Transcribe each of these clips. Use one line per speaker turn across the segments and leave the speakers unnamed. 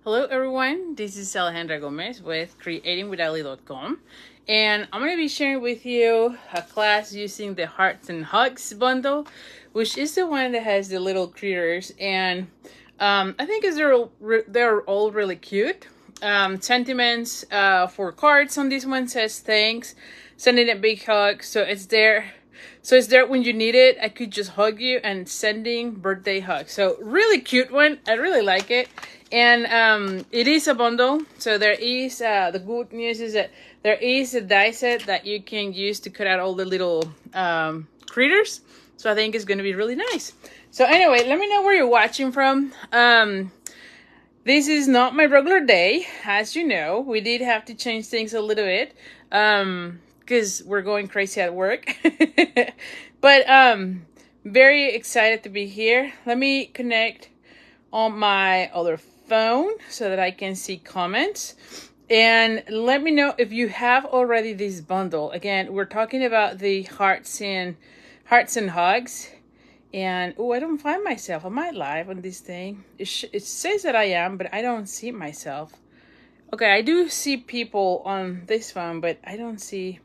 Hello everyone, this is Alejandra Gomez with creatingwithali.com, and I'm going to be sharing with you a class using the Hearts and Hugs bundle, which is the one that has the little critters, and I think they're all really cute. Sentiments for cards on this one says thanks, sending a big hug, so it's there. So it's there when you need it. I could just hug you, and sending birthday hug. So really cute one. I really like it. And it is a bundle. So there is, the good news is that there is a die set that you can use to cut out all the little critters. So I think it's going to be really nice. So anyway, let me know where you're watching from. This is not my regular day. As you know, we did have to change things a little bit. Because we're going crazy at work. But very excited to be here. Let me connect on my other phone so that I can see comments. And let me know if you have already this bundle. Again, we're talking about the Hearts and Hugs. And oh, I don't find myself. Am I live on this thing? It says that I am, but I don't see myself. Okay, I do see people on this phone, but I don't see.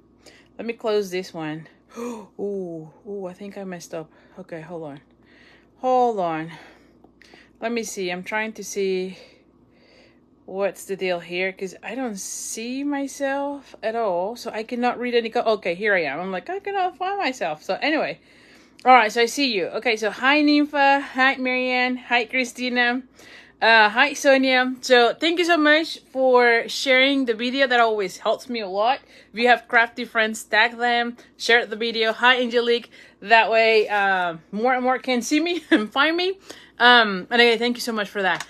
Let me close this one. Ooh, I think I messed up. Okay, hold on. Let me see. I'm trying to see what's the deal here, because I don't see myself at all. So I cannot read any. Okay, here I am. I'm like, I cannot find myself. So anyway. All right, so I see you. Okay, so hi, Nympha. Hi, Marianne. Hi, Christina. Hi, Sonia. So thank you so much for sharing the video. That always helps me a lot. If you have crafty friends, tag them, share the video. Hi, Angelique. That way more and more can see me and find me. And again, thank you so much for that.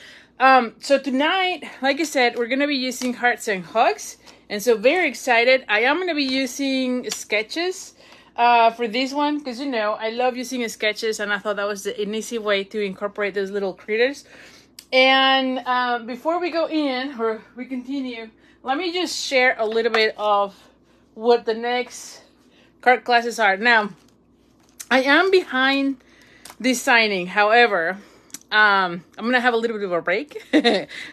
So tonight, like I said, we're going to be using Hearts and Hugs. And so very excited. I am going to be using sketches for this one, because, you know, I love using sketches, and I thought that was an easy way to incorporate those little critters. And before we go in, or we continue, let me just share a little bit of what the next card classes are. Now, I am behind designing. However, I'm going to have a little bit of a break.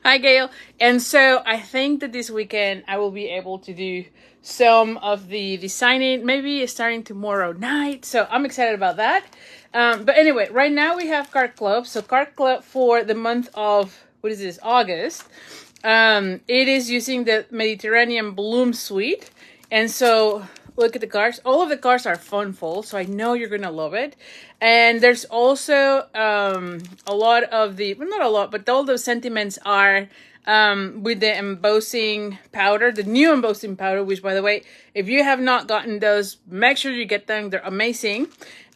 Hi, Gail. And so I think that this weekend I will be able to do some of the designing, maybe starting tomorrow night. So I'm excited about that. But anyway, right now we have Card Club. So Card Club for the month of, what is this, August. It is using the Mediterranean Bloom Suite. And so look at the cards. All of the cards are fun full, so I know you're going to love it. And there's also a lot of the, well, not a lot, but all those sentiments are with the embossing powder, the new embossing powder, which, by the way, if you have not gotten those, make sure you get them. They're amazing.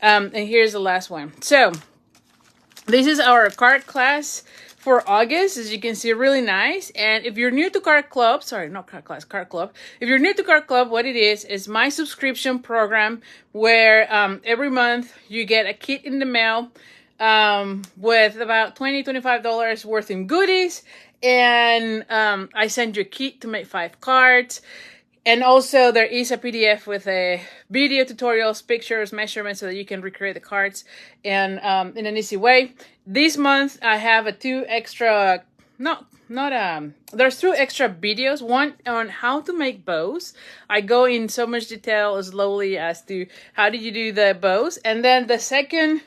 And here's the last one. So this is our card class for August. As you can see, really nice. And if you're new to Card Club, sorry, not Card Class, Card Club. If you're new to Card Club, what it is my subscription program where every month you get a kit in the mail with about $25 worth in goodies. And I send you a kit to make 5 cards. And also there is a PDF with a video tutorials, pictures, measurements, so that you can recreate the cards and in an easy way. This month I have there's 2 extra videos. One on how to make bows. I go in so much detail slowly as to how do you do the bows. And then the second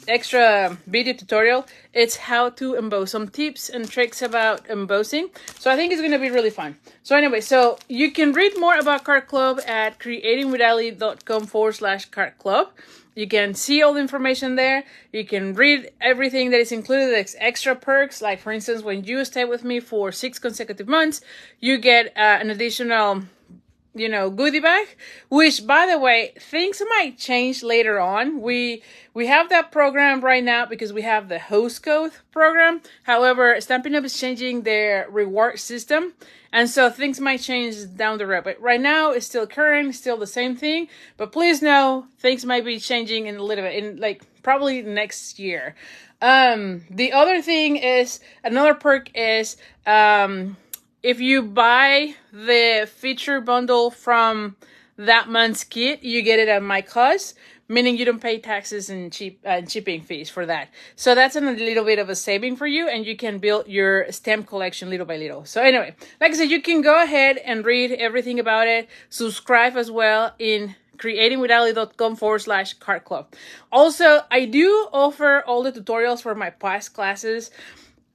extra video tutorial, it's how to emboss, some tips and tricks about embossing. So I think it's going to be really fun. So anyway, so you can read more about Card Club at creatingwithali.com/Card Club. You can see all the information there. You can read everything that is included, as extra perks. Like, for instance, when you stay with me for 6 consecutive months, you get an additional, you know, goodie bag, which, by the way, things might change later on. We have that program right now because we have the host code program. However, Stampin' Up! Is changing their reward system, and so things might change down the road. But right now, it's still current, still the same thing. But please know, things might be changing in a little bit, in like probably next year. The other thing is, another perk is, if you buy the feature bundle from that month's kit, you get it at my cost. meaning you don't pay taxes and shipping fees for that. So that's a little bit of a saving for you, and you can build your stamp collection little by little. So anyway, like I said, you can go ahead and read everything about it. Subscribe as well in creatingwithali.com/card club. Also, I do offer all the tutorials for my past classes.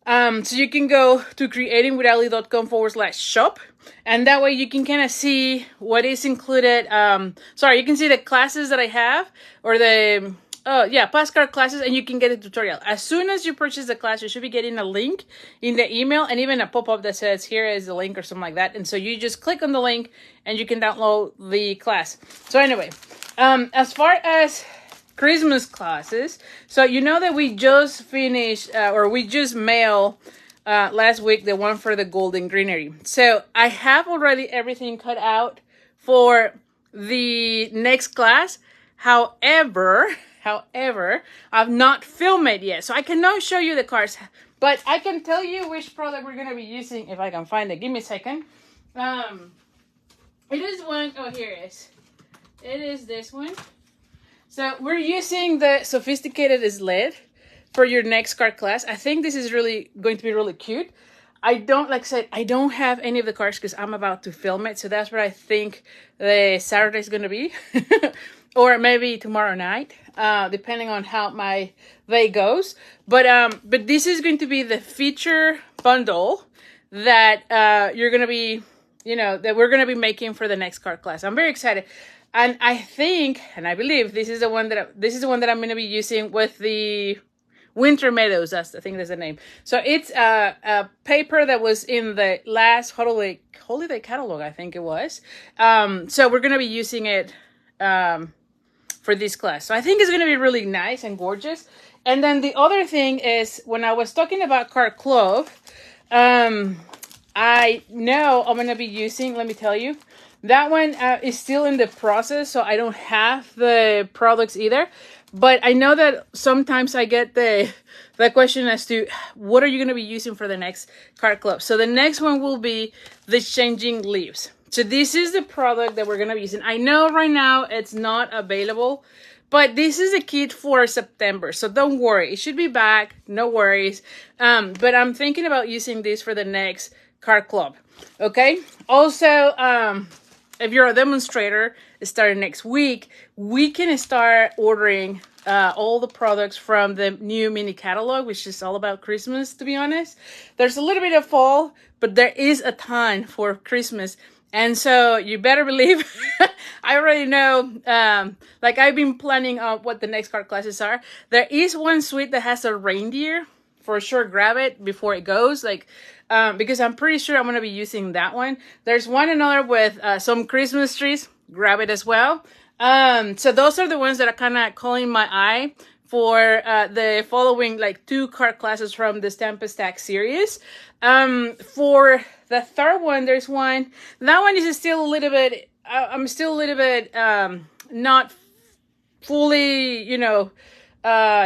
So you can go to creatingwithali.com/shop, and that way you can kind of see what is included. You can see the classes that I have, or the past card classes, and you can get a tutorial. As soon as you purchase the class, you should be getting a link in the email, and even a pop-up that says here is the link or something like that. And so you just click on the link and you can download the class. So anyway, as far as Christmas classes, so you know that we just finished we just mailed last week the one for the golden greenery. So I have already everything cut out for the next class. However, I've not filmed it yet, so I cannot show you the cards, but I can tell you which product we're going to be using if I can find it. Give me a second. It is one, oh, here it is. It is this one. So we're using the sophisticated sled for your next card class. I think this is really going to be really cute. I don't, like I said, I don't have any of the cards because I'm about to film it. So that's what I think the Saturday is going to be. Or maybe tomorrow night, depending on how my day goes. But this is going to be the feature bundle that you're going to be, that we're going to be making for the next card class. I'm very excited. And I think, and I believe this is the one that I'm going to be using with the Winter Meadows. I think that's the name. So it's a paper that was in the last holiday catalog, I think it was. So we're going to be using it for this class. So I think it's going to be really nice and gorgeous. And then the other thing is, when I was talking about Card Club, I know I'm going to be using, let me tell you, that one is still in the process, so I don't have the products either. But I know that sometimes I get the question as to what are you going to be using for the next Card Club. So the next one will be the changing leaves. So this is the product that we're going to be using. I know right now it's not available, but this is a kit for September. So don't worry, it should be back, no worries. But I'm thinking about using this for the next Card Club. Okay. Also, if you're a demonstrator starting next week, we can start ordering all the products from the new mini catalog, which is all about Christmas, to be honest. There's a little bit of fall, but there is a ton for Christmas. And so you better believe, I already know, like I've been planning what the next card classes are. There is one suite that has a reindeer. For sure, grab it before it goes, because I'm pretty sure I'm going to be using that one. There's another with some Christmas trees. Grab it as well. So those are the ones that are kind of calling my eye for the following 2 card classes from the Stampin' Stack series. For the third one, there's one. That one is still a little bit, I'm still a little bit not fully,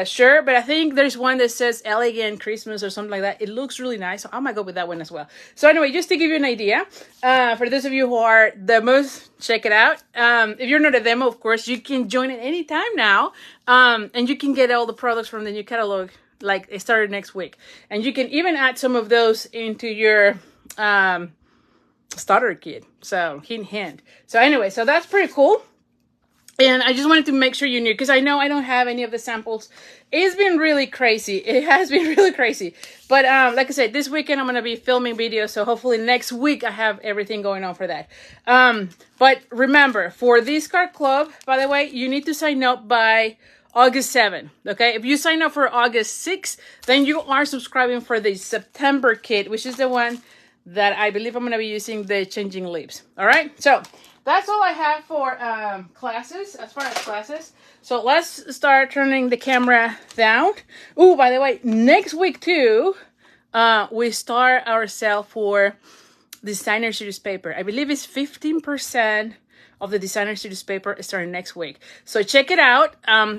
sure, but I think there's one that says Elegant Christmas or something like that. It looks really nice, so I might go with that one as well. So anyway, just to give you an idea, for those of you who are demos, check it out. If you're not a demo, of course, you can join at any time now, and you can get all the products from the new catalog, it started next week. And you can even add some of those into your starter kit. So, hint, hint. So anyway, so that's pretty cool. And I just wanted to make sure you knew, because I know I don't have any of the samples. It's been really crazy. It has been really crazy. But like I said, this weekend I'm going to be filming videos. So hopefully next week I have everything going on for that. But remember, for this card club, by the way, you need to sign up by August 7th. Okay? If you sign up for August 6th, then you are subscribing for the September kit, which is the one that I believe I'm going to be using, the changing leaves. All right? So that's all I have for classes, as far as classes. So let's start turning the camera down. Oh, by the way, next week too, we start our sale for Designer Series paper. I believe it's 15% of the Designer Series paper starting next week. So check it out.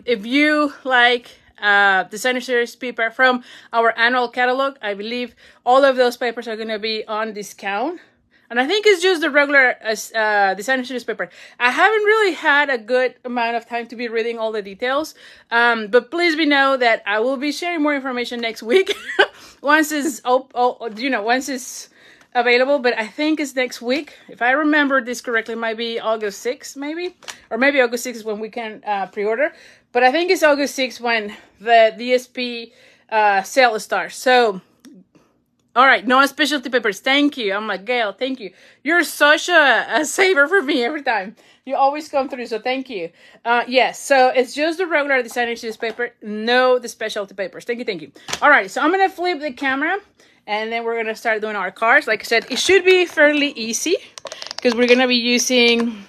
If you like Designer Series paper from our annual catalog, I believe all of those papers are going to be on discount. And I think it's just the regular designer series paper. I haven't really had a good amount of time to be reading all the details. But please be know that I will be sharing more information next week once it's once it's available. But I think it's next week. If I remember this correctly, it might be August 6th, maybe. Or maybe August 6th is when we can pre-order. But I think it's August 6th when the DSP sale starts. So, all right, no specialty papers. Thank you. I'm like, Gail, thank you. You're such a saver for me every time. You always come through, so thank you. Yes, so it's just the regular designer series paper, no the specialty papers. Thank you, thank you. All right, so I'm going to flip the camera, and then we're going to start doing our cards. Like I said, it should be fairly easy because we're going to be using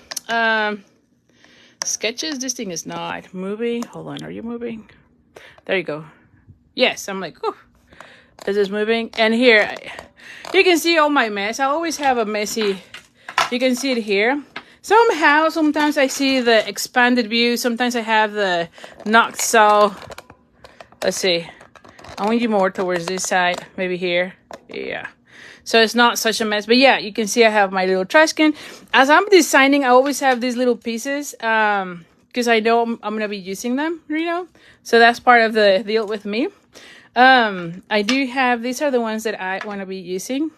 sketches. This thing is not moving. Hold on, are you moving? There you go. Yes, I'm like, oh. This is moving, and here you can see all my mess. I always have a messy, you can see it here. Somehow, sometimes I see the expanded view, sometimes I have the not so, let's see, I want you more towards this side, maybe here, yeah. So it's not such a mess, but yeah, you can see I have my little trash can. As I'm designing, I always have these little pieces, because I know I'm going to be using them, so that's part of the deal with me. I do have, these are the ones that I want to be using.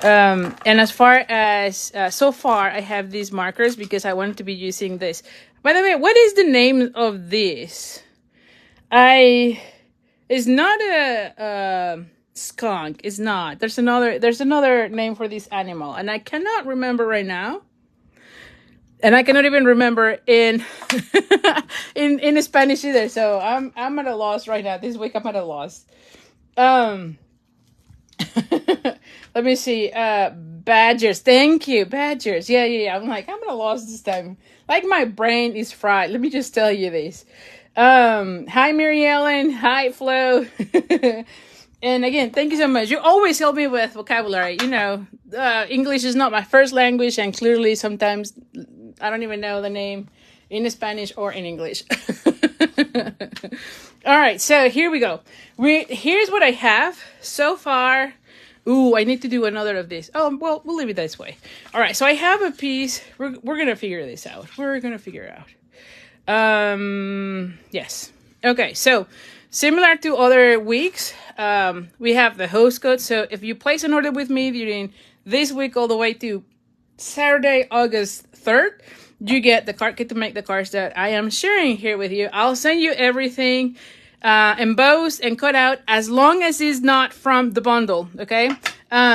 And as far as, so far, I have these markers because I want to be using this. By the way, what is the name of this? It's not a skunk. It's not. There's another name for this animal, and I cannot remember right now. And I cannot even remember in in Spanish either. So I'm at a loss right now. This week I'm at a loss. Let me see. Badgers. Thank you. Badgers. Yeah. I'm like, I'm at a loss this time. Like my brain is fried. Let me just tell you this. Hi Mary Ellen. Hi Flo. And again, thank you so much. You always help me with vocabulary. English is not my first language, and clearly sometimes I don't even know the name in Spanish or in English. All right, so here we go. Here's what I have so far. Ooh, I need to do another of this. Oh, well, we'll leave it this way. All right, so I have a piece. We're going to figure this out. Yes. Okay, so similar to other weeks, we have the host code. So if you place an order with me during this week all the way to Saturday, August 3rd, you get the card kit to make the cards that I am sharing here with you. I'll send you everything embossed and cut out as long as it's not from the bundle, okay?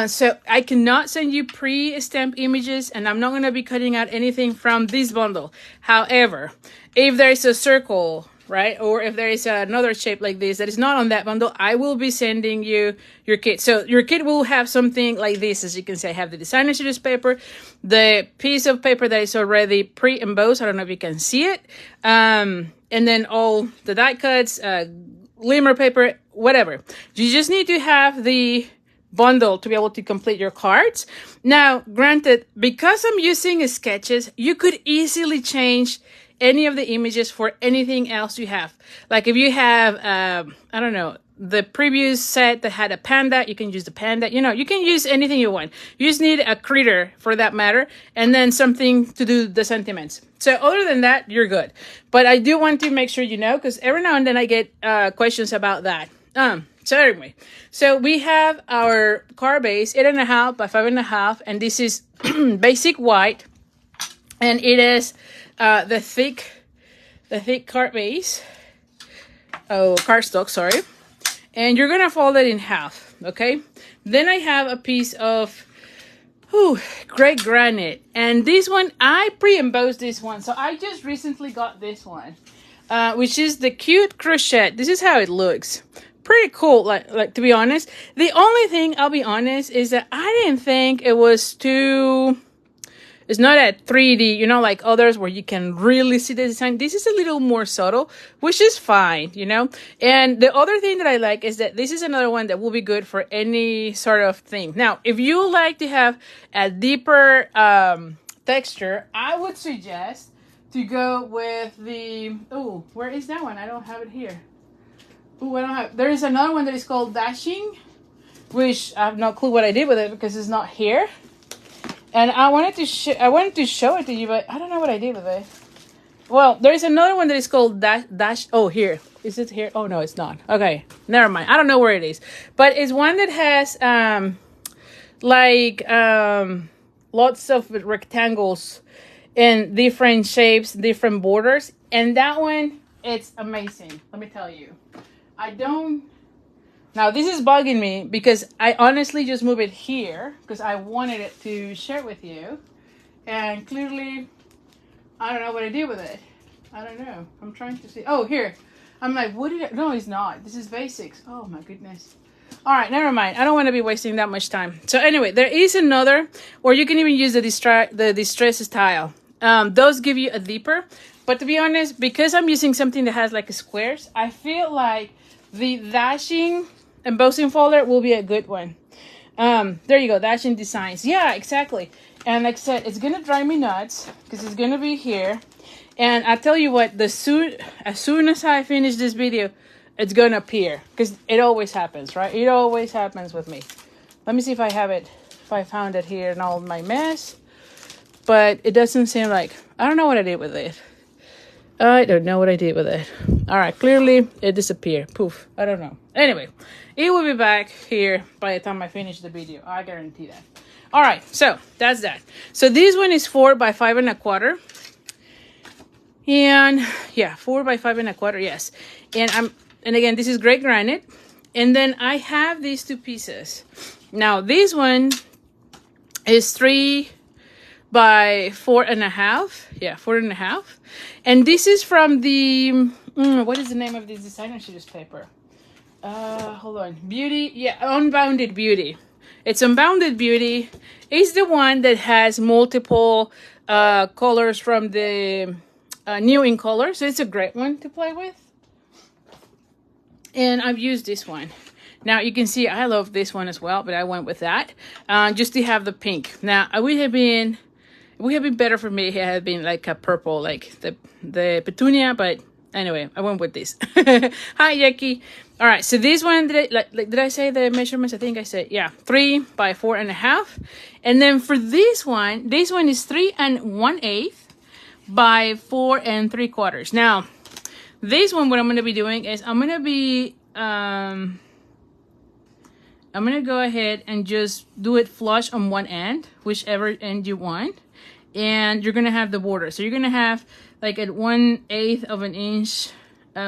So I cannot send you pre-stamped images, and I'm not going to be cutting out anything from this bundle. However, if there's a circle, right, or if there is another shape like this that is not on that bundle, I will be sending you your kit. So your kit will have something like this. As you can see, I have the designer series paper, the piece of paper that is already pre-embossed. I don't know if you can see it. And then all the die cuts, glimmer paper, whatever. You just need to have the bundle to be able to complete your cards. Now, granted, because I'm using sketches, you could easily change any of the images for anything else you have. Like if you have, I don't know, the previous set that had a panda, you can use the panda. You can use anything you want. You just need a critter for that matter, and then something to do the sentiments. So other than that, you're good. But I do want to make sure you know, because every now and then I get questions about that. So anyway, so we have our card base, 8.5 by 5.5, and this is basic white, and it is the thick card base, cardstock, sorry. And you're gonna fold it in half, okay? Then I have a piece of gray granite, and this one I pre-embossed this one, so I just recently got this one, which is the cute crochet. This is how it looks. Pretty cool, like to be honest. The only thing, I'll be honest, is that I didn't think it was too. It's not a 3D, like others where you can really see the design. This is a little more subtle, which is fine, And the other thing that I like is that this is another one that will be good for any sort of thing. Now, if you like to have a deeper texture, I would suggest to go with the... Oh, where is that one? I don't have it here. Oh, I don't have... There is another one that is called Dashing. which I have no clue what I did with it because it's not here. And I wanted to show it to you, but I don't know what I did with it. Well, there is another one that is called dash. Oh, here. Is it here? Oh, no, it's not. Okay, never mind. I don't know where it is. But it's one that has, lots of rectangles in different shapes, different borders. And that one, it's amazing. Let me tell you. Now, this is bugging me because I honestly just moved it here because I wanted it to share with you. And clearly, I don't know what I did with it. I don't know. I'm trying to see. Oh, here. I'm like, what did I... No, it's not. This is basics. Oh, my goodness. All right, never mind. I don't want to be wasting that much time. So anyway, there is another, or you can even use the distress style. Those give you a deeper. But to be honest, because I'm using something that has like squares, I feel like the dashing embossing folder will be a good one. There you go, dashing designs. Yeah, exactly. And like I said, it's gonna drive me nuts because it's gonna be here. And I tell you what, as soon as I finish this video, it's gonna appear because it always happens, right? It always happens with me. Let me see if I have it, if I found it here in all my mess. But it doesn't seem like, I don't know what I did with it. I don't know what I did with it. All right, clearly it disappeared. Poof, I don't know. Anyway, it will be back here by the time I finish the video. I guarantee that. All right, so that's that. So this one is 4 by 5 1/4. And yeah, 4 by 5 1/4, yes. And again, this is gray granite. And then I have these two pieces. Now this one is 3 by 4 1/2. Yeah, 4 1/2. And this is from the, what is the name of this designer series paper? Hold on. Beauty. Yeah, Unbounded Beauty. It's Unbounded Beauty. It's the one that has multiple colors from the New in Color. So it's a great one to play with. And I've used this one. Now you can see I love this one as well, but I went with that just to have the pink. Now it would have been better for me. It had been like a purple, like the petunia, but anyway, I went with this. Hi, Jackie. All right, so this one, did I say the measurements? I think I said, yeah, 3 by 4 1/2. And then for this one is 3 1/8 by 4 3/4. Now, this one, what I'm going to be doing is I'm going to be, I'm going to go ahead and just do it flush on one end, whichever end you want. And you're going to have the border. So you're going to have like a 1/8 of an inch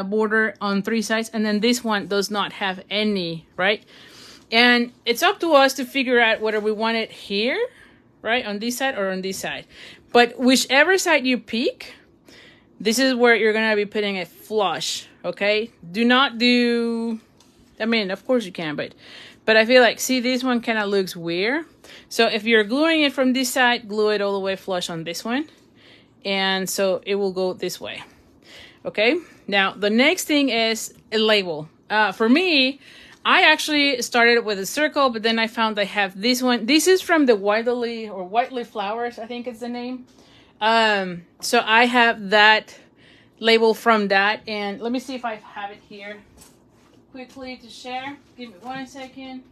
border on 3 sides. And then this one does not have any, right? And it's up to us to figure out whether we want it here, right? On this side or on this side. But whichever side you pick, this is where you're going to be putting it flush, okay? Do not do, I mean, of course you can, but I feel like, see, this one kind of looks weird. So if you're gluing it from this side, glue it all the way flush on this one. And so it will go this way, okay? Now, the next thing is a label. For me, I actually started with a circle, but then I found I have this one. This is from the Whiteley Flowers, I think it's the name. So I have that label from that. And let me see if I have it here quickly to share. Give me 1 second.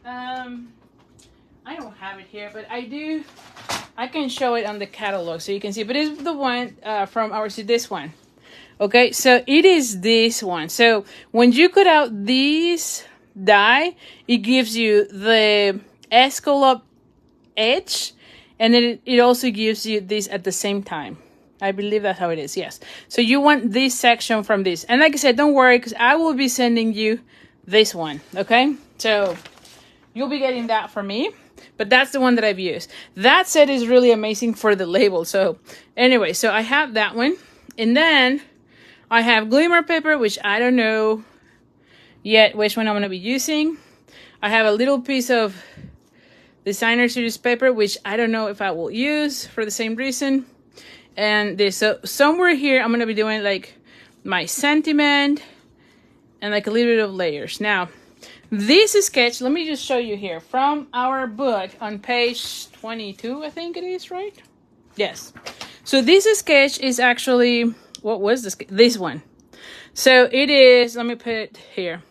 I don't have it here, but I can show it on the catalog so you can see. But it's the one from this one. Okay, so it is this one. So when you cut out this die, it gives you the escallop edge, and then it also gives you this at the same time. I believe that's how it is, yes. So you want this section from this. And like I said, don't worry, because I will be sending you this one, okay? So you'll be getting that from me. But that's the one that I've used. That set is really amazing for the label. So anyway, so I have that one. And then I have glimmer paper, which I don't know yet which one I'm going to be using. I have a little piece of designer series paper, which I don't know if I will use for the same reason. And this, so somewhere here, I'm going to be doing like my sentiment and like a little bit of layers. Now, this sketch, let me just show you here from our book on page 22, I think it is, right? Yes. So this sketch is actually, what was this? This one. So it is, let me put it here.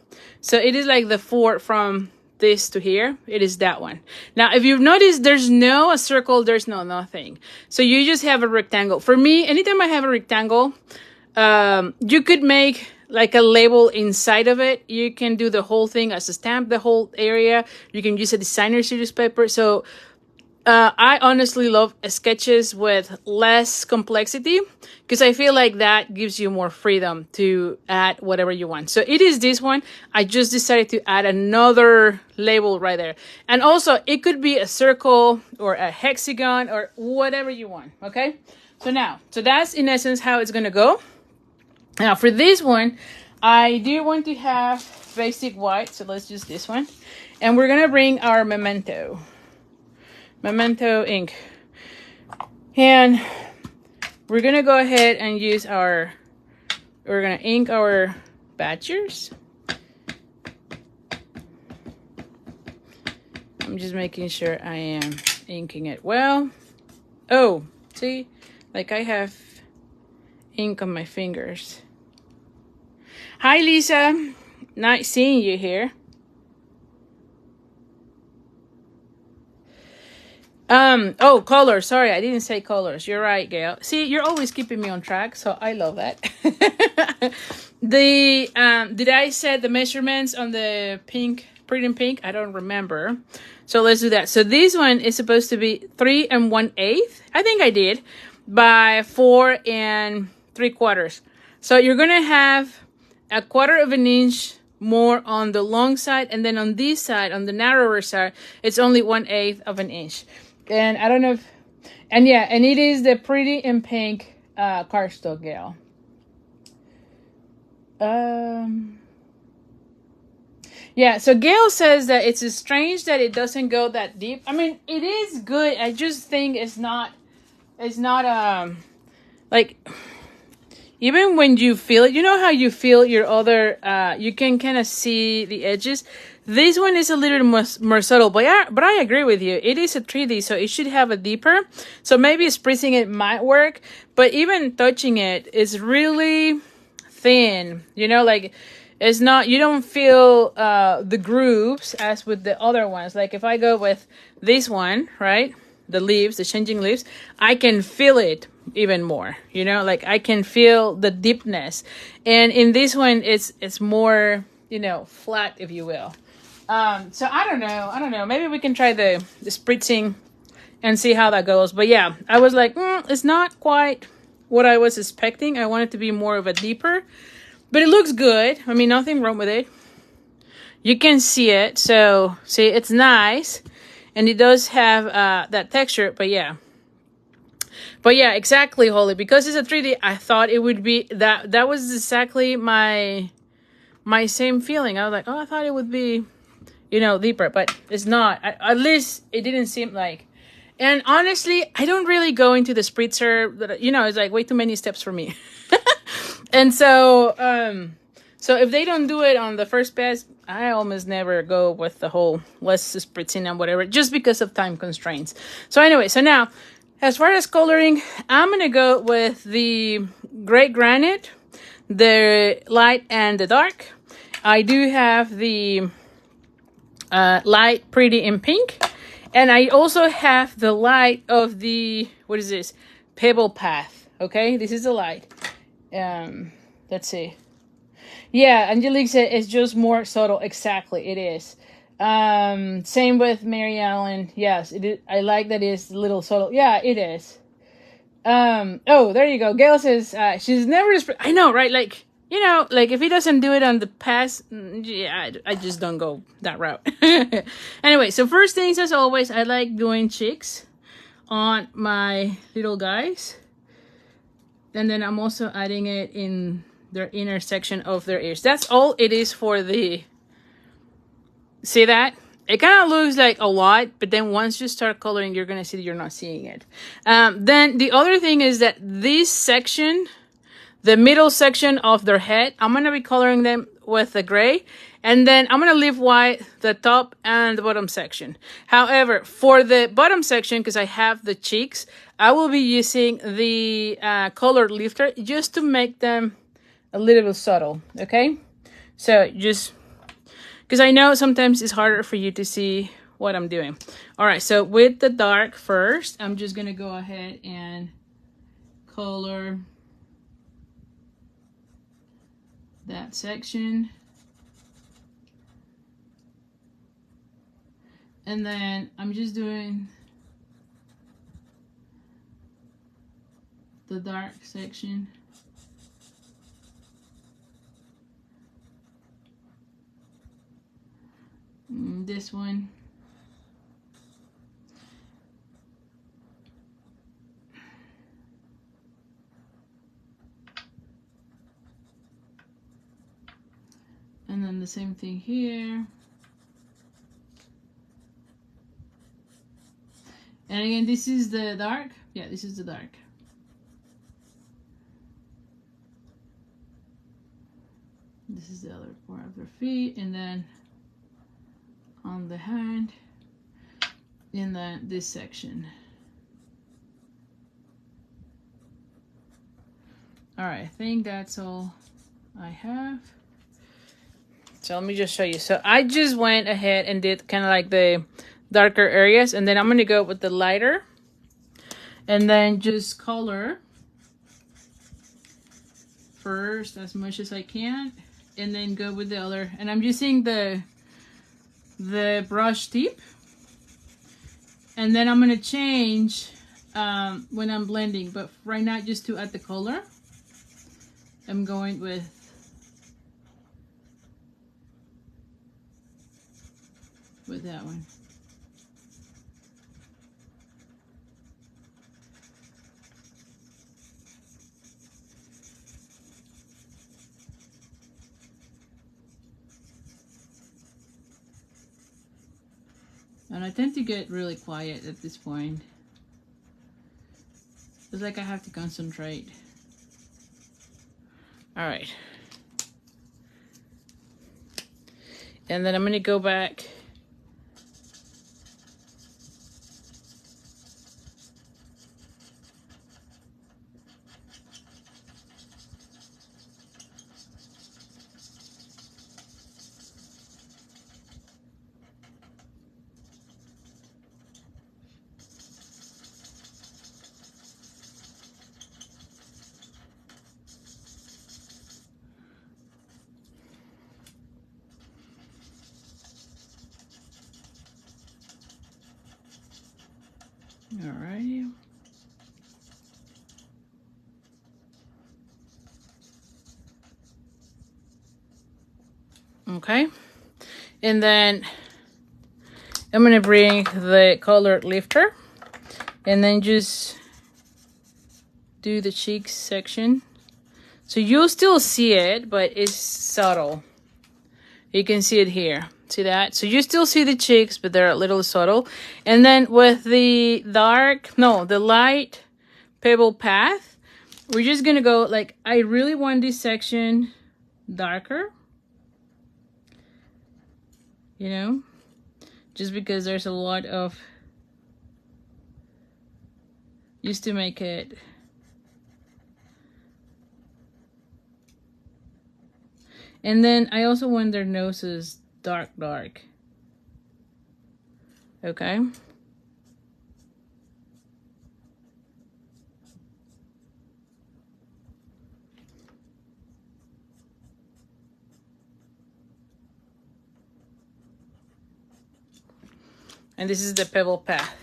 So it is like the fort from this to here, it is that one. Now, if you've noticed, there's no a circle, there's no nothing. So you just have a rectangle. For me, anytime I have a rectangle, you could make like a label inside of it. You can do the whole thing as a stamp, the whole area. You can use a designer series paper. So I honestly love sketches with less complexity because I feel like that gives you more freedom to add whatever you want. So it is this one. I just decided to add another label right there. And also it could be a circle or a hexagon or whatever you want. Okay. So that's in essence how it's going to go. Now for this one, I do want to have basic white. So let's use this one. And we're going to bring our memento ink, and we're gonna go ahead and use we're gonna ink our badgers. I'm just making sure I am inking it well. Oh, see, like I have ink on my fingers. Hi Lisa, nice seeing you here. Oh, colors. Sorry, I didn't say colors. You're right, Gail. See, you're always keeping me on track, so I love that. Did I set the measurements on the pink, pretty pink? I don't remember. So let's do that. So this one is supposed to be 3 1/8. I think I did, by 4 3/4. So you're gonna have 1/4 of an inch more on the long side, and then on this side, on the narrower side, it's only 1/8 of an inch. And I don't know if, and yeah, and it is the pretty in pink cardstock, Gail. Yeah, so Gail says that it's strange that it doesn't go that deep. I mean, it is good. I just think it's not like, even when you feel it, you know how you feel your other, you can kind of see the edges. This one is a little more subtle, but I agree with you. It is a 3D, so it should have a deeper. So maybe spritzing it might work, but even touching it is really thin. You know, like it's not, you don't feel the grooves as with the other ones. Like if I go with this one, right? The leaves, the changing leaves, I can feel it even more, you know, like I can feel the deepness. And in this one, it's more, you know, flat, if you will. So I don't know. Maybe we can try the spritzing and see how that goes. But yeah, I was like, it's not quite what I was expecting. I want it to be more of a deeper, but it looks good. I mean, nothing wrong with it. You can see it. So see, it's nice. And it does have that texture, but yeah. But yeah, exactly, Holly. Because it's a 3D, I thought it would be that. That was exactly my same feeling. I was like, oh, I thought it would be, you know, deeper, but it's not. At least it didn't seem like. And honestly, I don't really go into the spritzer. You know, it's like way too many steps for me. And so, so if they don't do it on the first pass, I almost never go with the whole less spritzing and whatever, just because of time constraints. So anyway, so now, as far as coloring, I'm going to go with the gray granite, the light and the dark. I do have the light pretty in pink. And I also have the light of the, what is this? Pebble Path. Okay, this is the light. Let's see. Yeah, Angelique said it's just more subtle. Exactly, it is. Same with Mary Ellen. Yes, it is. I like that it's a little subtle. Yeah, it is. Oh, there you go. Gail says she's never. I know, right? Like, you know, like if he doesn't do it on the pass, yeah, I just don't go that route. Anyway, so first things as always, I like doing cheeks on my little guys, and then I'm also adding it in their inner section of their ears. That's all it is for the. See that? It kind of looks like a lot, but then once you start coloring, you're going to see that you're not seeing it. Then the other thing is that this section, the middle section of their head, I'm going to be coloring them with the gray. And then I'm going to leave white the top and the bottom section. However, for the bottom section, because I have the cheeks, I will be using the color lifter just to make them a little bit subtle. Okay? So just... because I know sometimes it's harder for you to see what I'm doing. All right, so with the dark first, I'm just gonna go ahead and color that section. And then I'm just doing the dark section. This one. And then the same thing here. And again, this is the dark. Yeah, this is the dark. This is the other part of their feet. And then on the hand, in this section. All right, I think that's all I have. So let me just show you. So I just went ahead and did kind of like the darker areas, and then I'm gonna go with the lighter and then just color first as much as I can, and then go with the other. And I'm using the brush tip, and then I'm gonna change when I'm blending, but right now just to add the color, I'm going with that one. And I tend to get really quiet at this point. It's like I have to concentrate. All right. And then I'm gonna go back . All right. Okay. And then I'm going to bring the color lifter and then just do the cheeks section. So you'll still see it, but it's subtle. You can see it here. See that? So you still see the cheeks, but they're a little subtle. And then with the the light pebble path, we're just gonna go like, I really want this section darker, you know, just because there's a lot of, just to make it. And then I also want their noses dark. Okay. And this is the pebble path.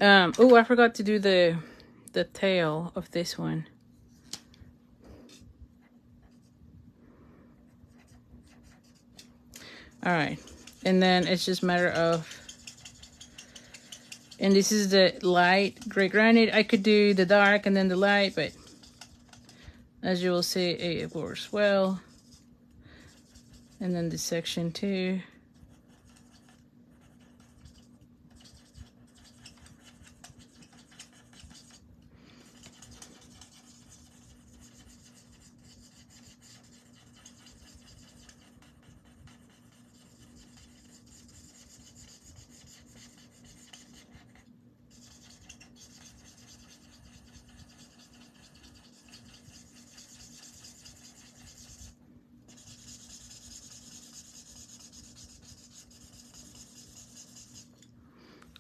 Oh, I forgot to do the tail of this one. All right, and then it's just a matter of, and this is the light gray granite. I could do the dark and then the light, but as you will see, it works well. And then this section too.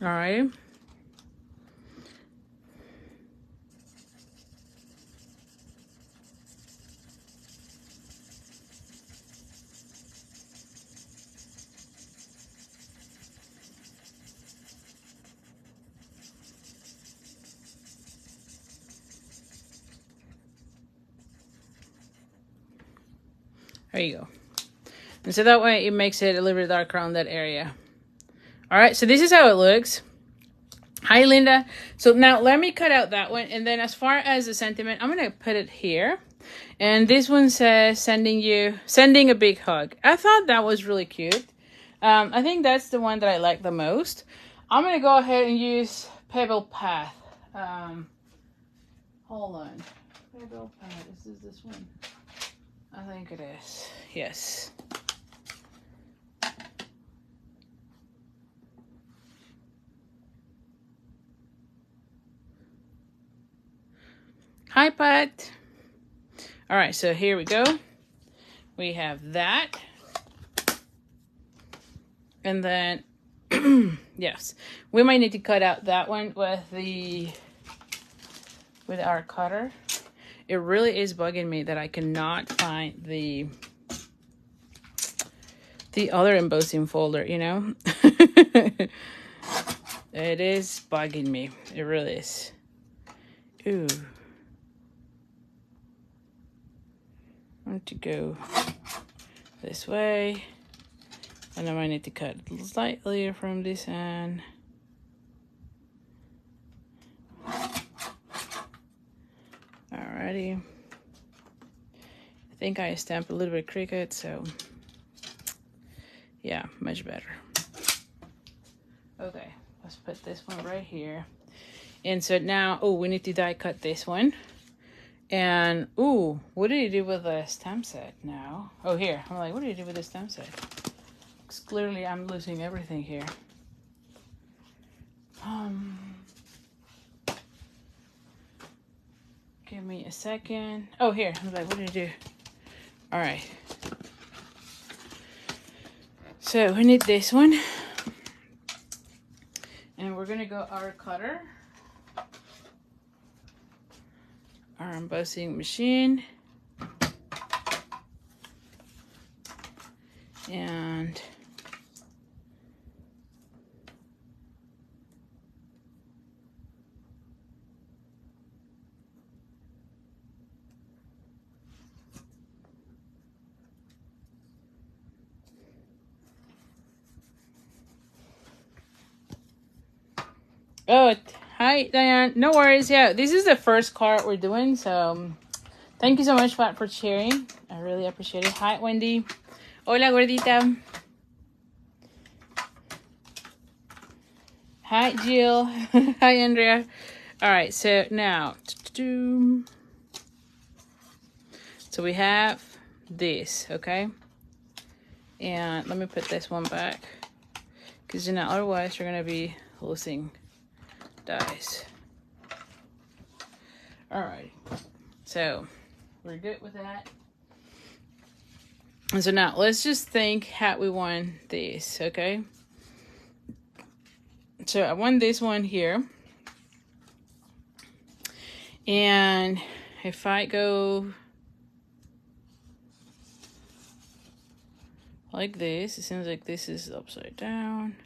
All right. There you go. And so that way it makes it a little bit darker on that area. All right, so this is how it looks. Hi, Linda. So now let me cut out that one. And then as far as the sentiment, I'm going to put it here. And this one says, sending a big hug. I thought that was really cute. I think that's the one that I like the most. I'm going to go ahead and use Pebble Path. Hold on. Pebble Path. Is this one? I think it is. Yes. Hi, Pat. All right, so here we go. We have that. And then, yes, we might need to cut out that one with our cutter. It really is bugging me that I cannot find the other embossing folder, you know? It is bugging me. It really is. Ooh. I want to go this way. And then I need to cut slightly from this end. Alrighty. I think I stamped a little bit crooked, so yeah, much better. Okay, let's put this one right here. And so now, oh, we need to die cut this one. And, ooh, what did he do with the stamp set now? Oh, here. I'm like, what did he do with the stamp set? Because clearly I'm losing everything here. Give me a second. Oh, here. I'm like, what did he do? All right. So we need this one. And we're going to go our cutter. Our embossing machine. And oh, hi, Diane. No worries. Yeah, this is the first card we're doing, so thank you so much for sharing. I really appreciate it. Hi, Wendy. Hola, gordita. Hi, Jill. Hi, Andrea. All right, so now, so we have this, okay? And let me put this one back, because you know, otherwise you're gonna be losing dies. All right, so we're good with that. And so now let's just think how we want this, okay? So I want this one here. And if I go like this, it seems like this is upside down.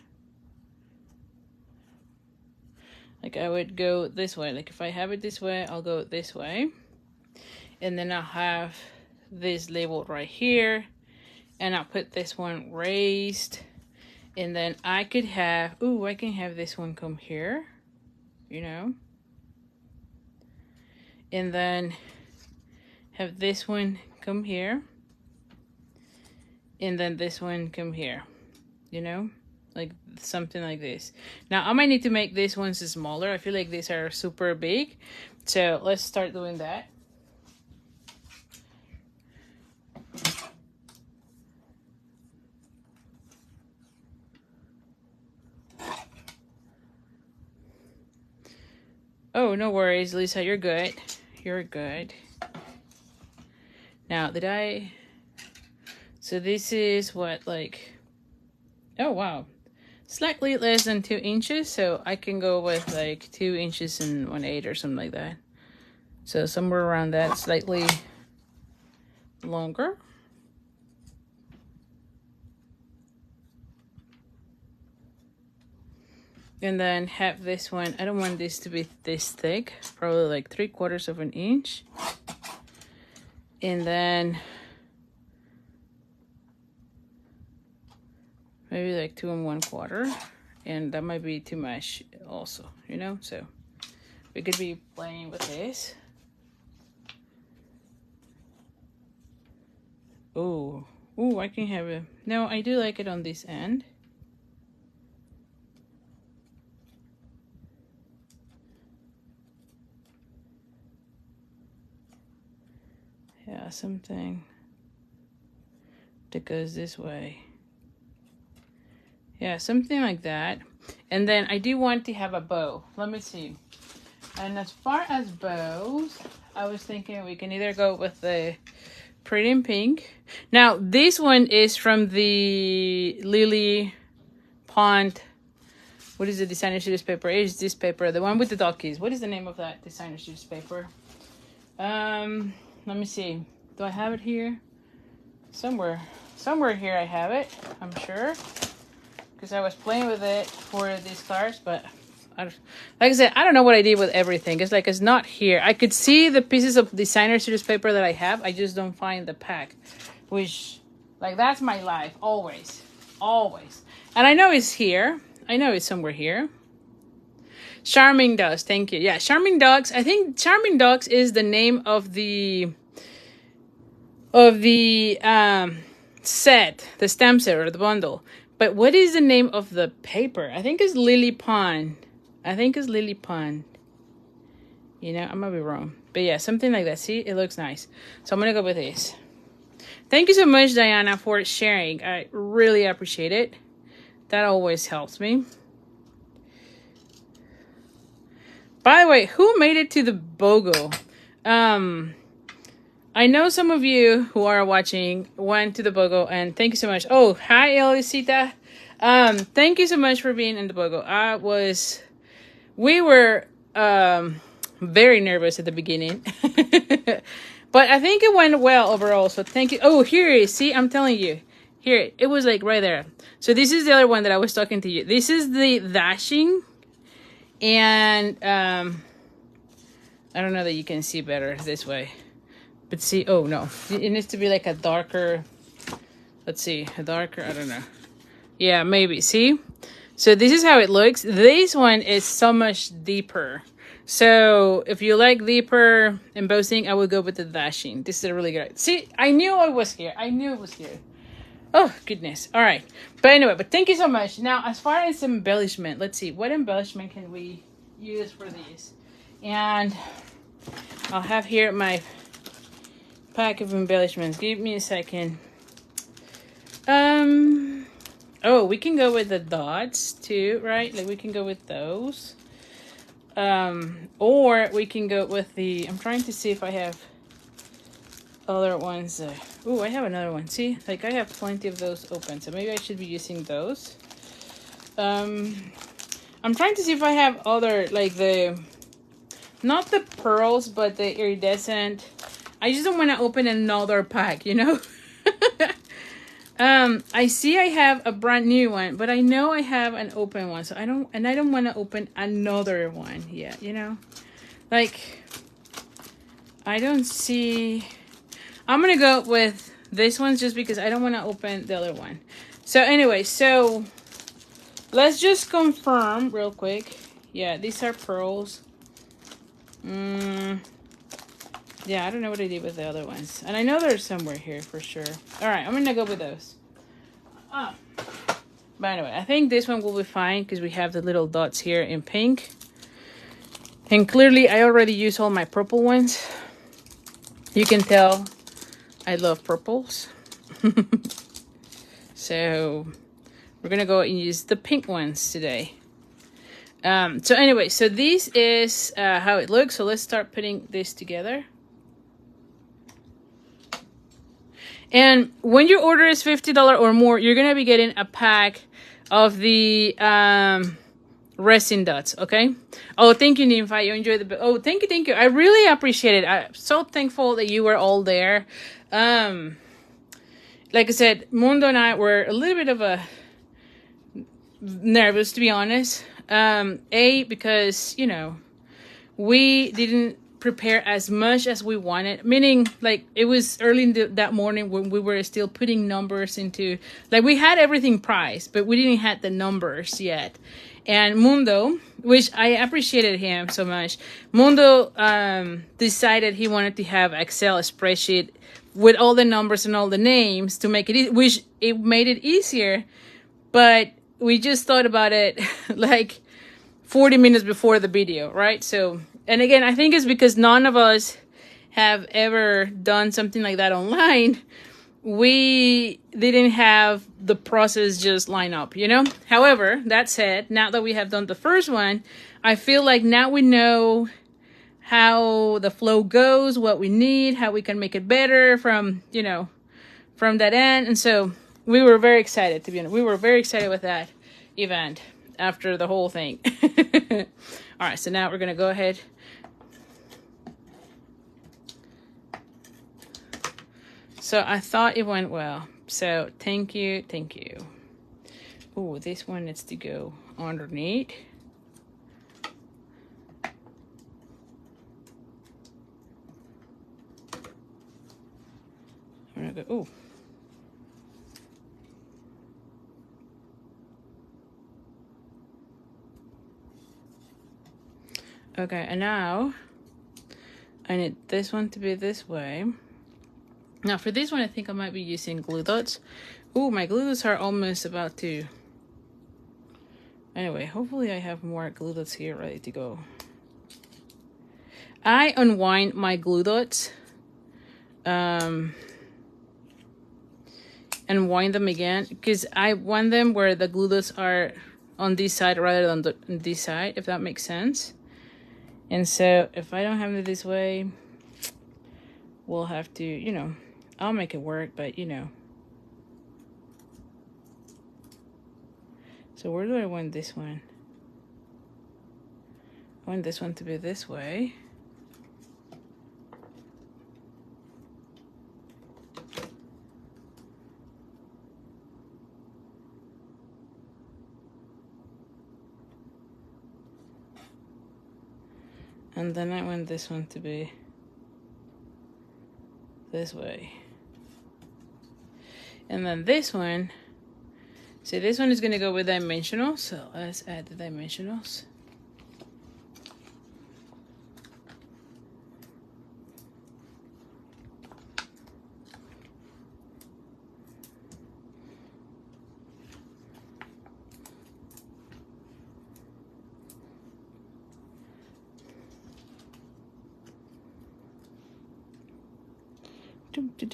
Like I would go this way. Like if I have it this way, I'll go this way. And then I'll have this labeled right here. And I'll put this one raised. And then I could have, ooh, I can have this one come here, you know. And then have this one come here. And then this one come here, you know. Like something like this. Now I might need to make these ones smaller. I feel like these are super big. So let's start doing that. Oh, no worries, Lisa. You're good. You're good. Now, did So this is what, like... Oh, wow. slightly less than 2 inches, so I can go with like 2 inches and 1/8 or something like that. So somewhere around that, slightly longer. And then have this one. I don't want this to be this thick, probably like 3/4 of an inch. And then maybe like 2 1/4. And that might be too much also, you know? So we could be playing with this. Oh, I can have it. No, I do like it on this end. Yeah, something that goes this way. Yeah, something like that. And then I do want to have a bow. Let me see. And as far as bows, I was thinking we can either go with the Pretty in Pink. Now, this one is from the Lily Pond. What is the designer series paper? It is this paper, the one with the duckies. What is the name of that designer series paper? Let me see. Do I have it here? Somewhere here I have it, I'm sure. Because I was playing with it for these cards, but like I said, I don't know what I did with everything. It's like it's not here. I could see the pieces of designer series paper that I have. I just don't find the pack, which, like, that's my life, always. And I know it's here. I know it's somewhere here. Charming Dogs, thank you. Yeah, Charming Dogs. I think Charming Dogs is the name of the set, the stamp set or the bundle. But what is the name of the paper? I think it's Lily Pond. You know, I might be wrong. But yeah, something like that. See, it looks nice. So I'm going to go with this. Thank you so much, Diana, for sharing. I really appreciate it. That always helps me. By the way, who made it to the BOGO? I know some of you who are watching went to the BOGO, and thank you so much. Oh, hi, Elisita. Thank you so much for being in the BOGO. We were very nervous at the beginning, but I think it went well overall. So thank you. Oh, here it is. See, I'm telling you, here it was, like right there. So this is the other one that I was talking to you. This is the Dashing, and I don't know that you can see better this way. But see, oh no, it needs to be like a darker, let's see, a darker, I don't know. Yeah, maybe, see? So this is how it looks. This one is so much deeper. So if you like deeper embossing, I would go with the Dashing. This is a really good, see, I knew it was here. Oh, goodness. All right. But anyway, but thank you so much. Now, as far as embellishment, let's see, what embellishment can we use for these? And I'll have here my pack of embellishments. Give me a second. Oh, we can go with the dots too, right? Like we can go with those. Or we can go with the, I'm trying to see if I have other ones. Oh, I have another one. See, like I have plenty of those open, so maybe I should be using those. I'm trying to see if I have other, like not the pearls, but the iridescent. I just don't want to open another pack, you know? I see I have a brand new one, but I know I have an open one, so I don't want to open another one yet, you know? Like, I don't see, I'm going to go with this one just because I don't want to open the other one. So anyway, so let's just confirm real quick. Yeah, these are pearls. Yeah, I don't know what I did with the other ones. And I know they're somewhere here for sure. All right, I'm going to go with those. But anyway, I think this one will be fine because we have the little dots here in pink. And clearly, I already used all my purple ones. You can tell I love purples. So we're going to go and use the pink ones today. So anyway, so this is how it looks. So let's start putting this together. And when your order is $50 or more, you're going to be getting a pack of the resin dots. Okay. Oh, thank you, Nympha. You enjoyed the. Oh, thank you. I really appreciate it. I'm so thankful that you were all there. Like I said, Mundo and I were a little bit of a nervous, to be honest. Because we didn't prepare as much as we wanted, meaning like it was early in that morning when we were still putting numbers into, like, we had everything priced but we didn't have the numbers yet. And Mundo, which I appreciated him so much, Mundo decided he wanted to have Excel spreadsheet with all the numbers and all the names to make it which it made it easier, but we just thought about it like 40 minutes before the video, right? So, and again, I think it's because none of us have ever done something like that online. We didn't have the process just line up, However, that said, now that we have done the first one, I feel like now we know how the flow goes, what we need, how we can make it better from that end. And so we were very excited, to be honest. We were very excited with that event after the whole thing. All right, so now we're going to go ahead. So I thought it went well. So thank you. Oh, this one needs to go underneath. I'm going to go, ooh. Okay, and now I need this one to be this way. Now for this one, I think I might be using glue dots. Ooh, my glue dots are almost about to... Anyway, hopefully I have more glue dots here ready to go. I unwind my glue dots. And wind them again. Because I want them where the glue dots are on this side rather than this side, if that makes sense. And so if I don't have it this way, we'll have to, I'll make it work, but So where do I want this one? I want this one to be this way. And then I want this one to be this way. And then this one, see, this one is going to go with dimensionals. So let's add the dimensionals.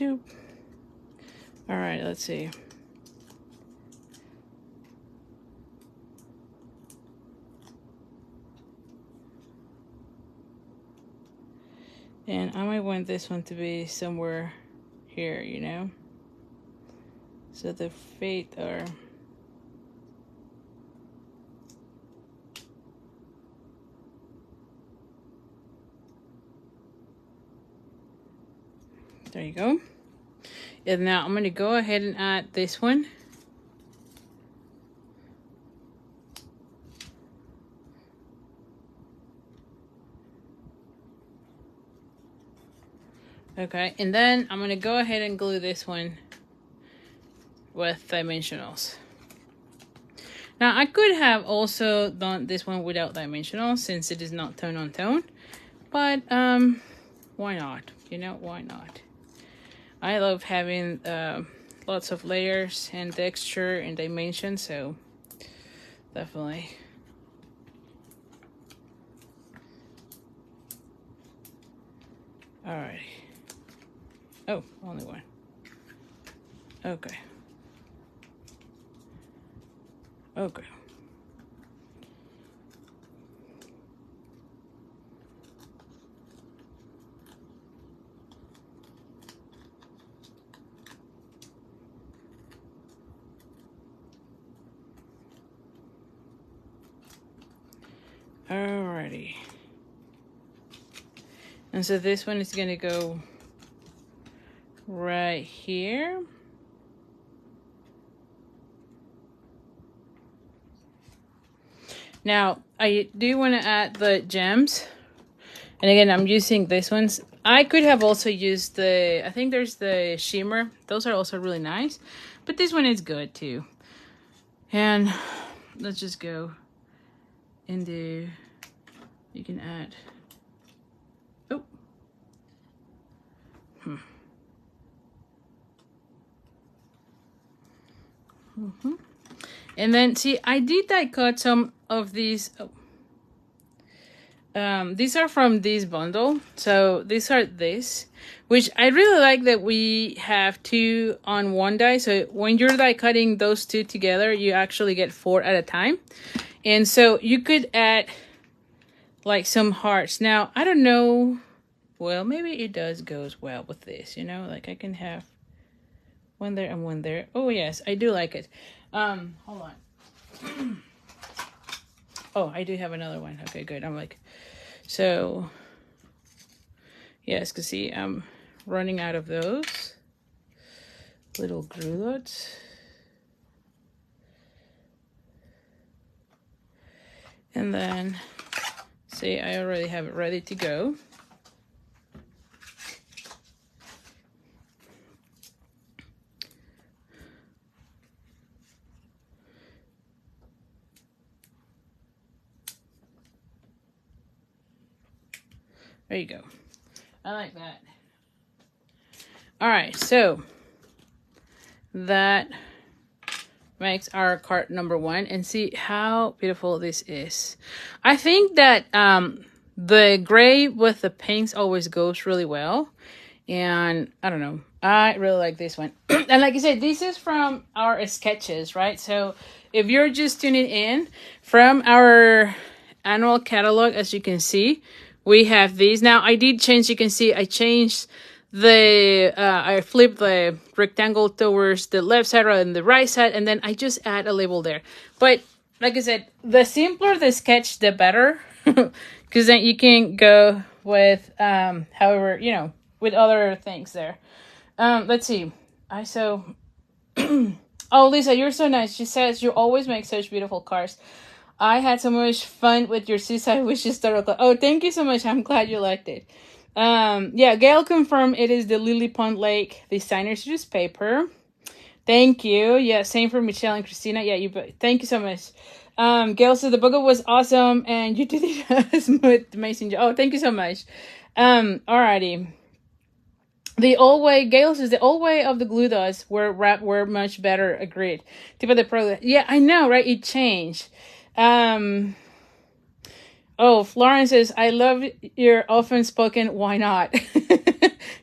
All right, let's see. And I might want this one to be somewhere here, So the feet are... There you go. And now I'm going to go ahead and add this one. Okay, and then I'm going to go ahead and glue this one with dimensionals. Now I could have also done this one without dimensionals since it is not tone on tone, but why not? Why not? I love having lots of layers and texture and dimension, so definitely. All right. Oh, only one. Okay. Okay. Alrighty. And so this one is gonna go right here. Now, I do want to add the gems. And again, I'm using these ones. I could have also used the, I think there's the shimmer. Those are also really nice. But this one is good too. And let's just go into, you can add, oh. And then, see, I did die cut some of these. Oh. These are from this bundle. So these are this, which I really like that we have 2 on 1 die. So when you're die cutting those 2 together, you actually get 4 at a time. And so you could add like some hearts. Now, I don't know. Well, maybe it does goes well with this, you know, like I can have 1 there and 1 there. Oh yes, I do like it. Hold on. Oh, I do have another one. Okay, good. I'm like, so yes, cause see, I'm running out of those little glue dots. And then, see, I already have it ready to go. There you go. I like that. All right, so that makes our card number 1. And see how beautiful this is. I think that the gray with the pinks always goes really well. And I don't know. I really like this one. And like I said, this is from our sketches, right? So if you're just tuning in, from our annual catalog, as you can see, we have these. Now, I did change, you can see, I changed the, I flipped the rectangle towards the left side rather than the right side, and then I just add a label there. But, like I said, the simpler the sketch, the better, because then you can go with, however, you know, with other things there. Let's see. Oh, Lisa, you're so nice. She says, you always make such beautiful cards. I had so much fun with your seaside wishes starter. Oh, thank you so much. I'm glad you liked it. Yeah, Gail confirmed it is the Lily Pond Lake Designer's Juice paper. Thank you. Yeah, same for Michelle and Christina. Yeah, thank you so much. Gail said the book was awesome and you did it a smooth, amazing job. Oh, thank you so much. Alrighty. The old way, Gail says, the old way of the glue dots were much better. Agreed. Tip of the pro. Yeah, I know, right? It changed. Oh, Florence says, I love your often spoken, why not?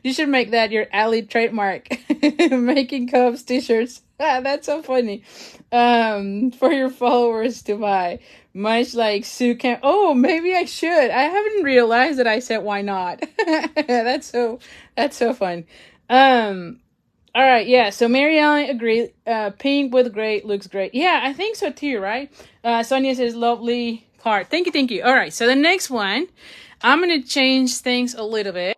You should make that your alley trademark. Making cups, t-shirts. Ah, that's so funny. For your followers to buy. Much like Sue can. Oh, maybe I should. I haven't realized that I said why not. That's so fun. All right, yeah, so Mary Ellen agreed. Pink with gray looks great. Yeah, I think so too, right? Sonia says, lovely card. Thank you. All right, so the next one, I'm going to change things a little bit.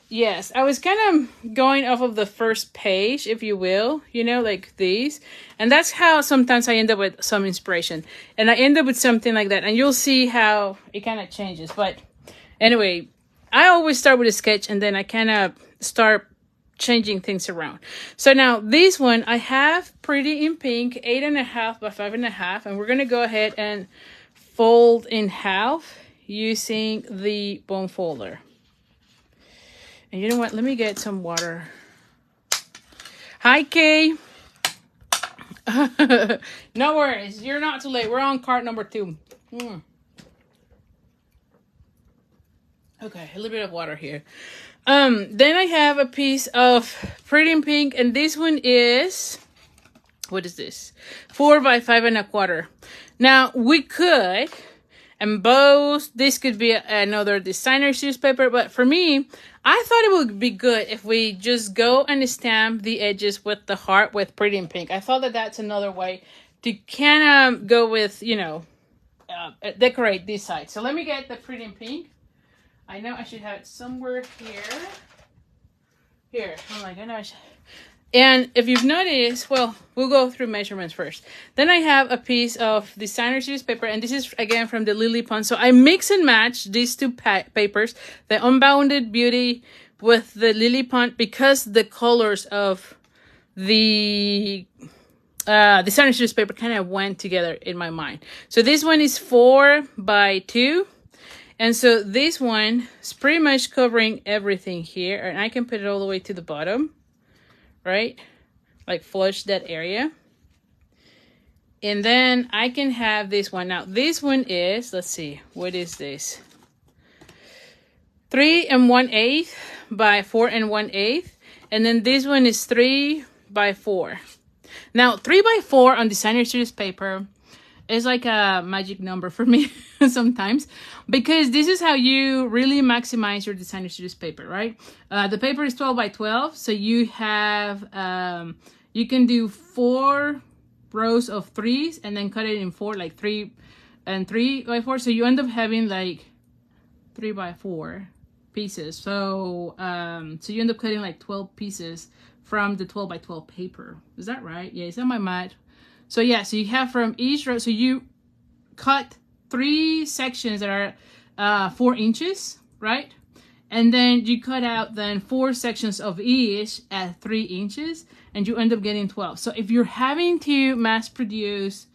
Yes, I was kind of going off of the first page, if you will, you know, like these. And that's how sometimes I end up with some inspiration. And I end up with something like that. And you'll see how it kind of changes. But anyway, I always start with a sketch and then I kind of start changing things around. So now this one, I have Pretty in Pink, 8.5 by 5.5. And we're going to go ahead and fold in half using the bone folder. And you know what? Let me get some water. Hi, Kay. No worries. You're not too late. We're on card number 2. Okay, a little bit of water here. Then I have a piece of Pretty in Pink, and this one is, what is this? 4 by 5 1/4. Now we could emboss. This could be another designer series paper, but for me, I thought it would be good if we just go and stamp the edges with the heart with Pretty in Pink. I thought that that's another way to kind of go with, you know, decorate this side. So let me get the Pretty in Pink. I know I should have it somewhere here. Here, oh my gosh. And if you've noticed, well, we'll go through measurements first. Then I have a piece of designer series paper, and this is again from the Lily Pond. So I mix and match these two papers, the Unbounded Beauty with the Lily Pond, because the colors of the designer series paper kind of went together in my mind. So this one is 4 by 2. And so this one is pretty much covering everything here, and I can put it all the way to the bottom, right? Like flush that area. And then I can have this one. Now this one is, let's see, what is this? 3 1/8 by 4 1/8. And then this one is 3 by 4. Now 3 by 4 on designer series paper is like a magic number for me sometimes, because this is how you really maximize your designer series paper, right? The paper is 12 by 12, so you have you can do 4 rows of 3s and then cut it in 4, like 3 and 3 by 4, so you end up having like 3 by 4 pieces. So so you end up cutting like 12 pieces from the 12 by 12 paper. Is that right? Yeah, is that my math? So yeah, so you have from each row, so you cut 3 sections that are 4 inches, right? And then you cut out then 4 sections of each at 3 inches, and you end up getting 12. So if you're having to mass produce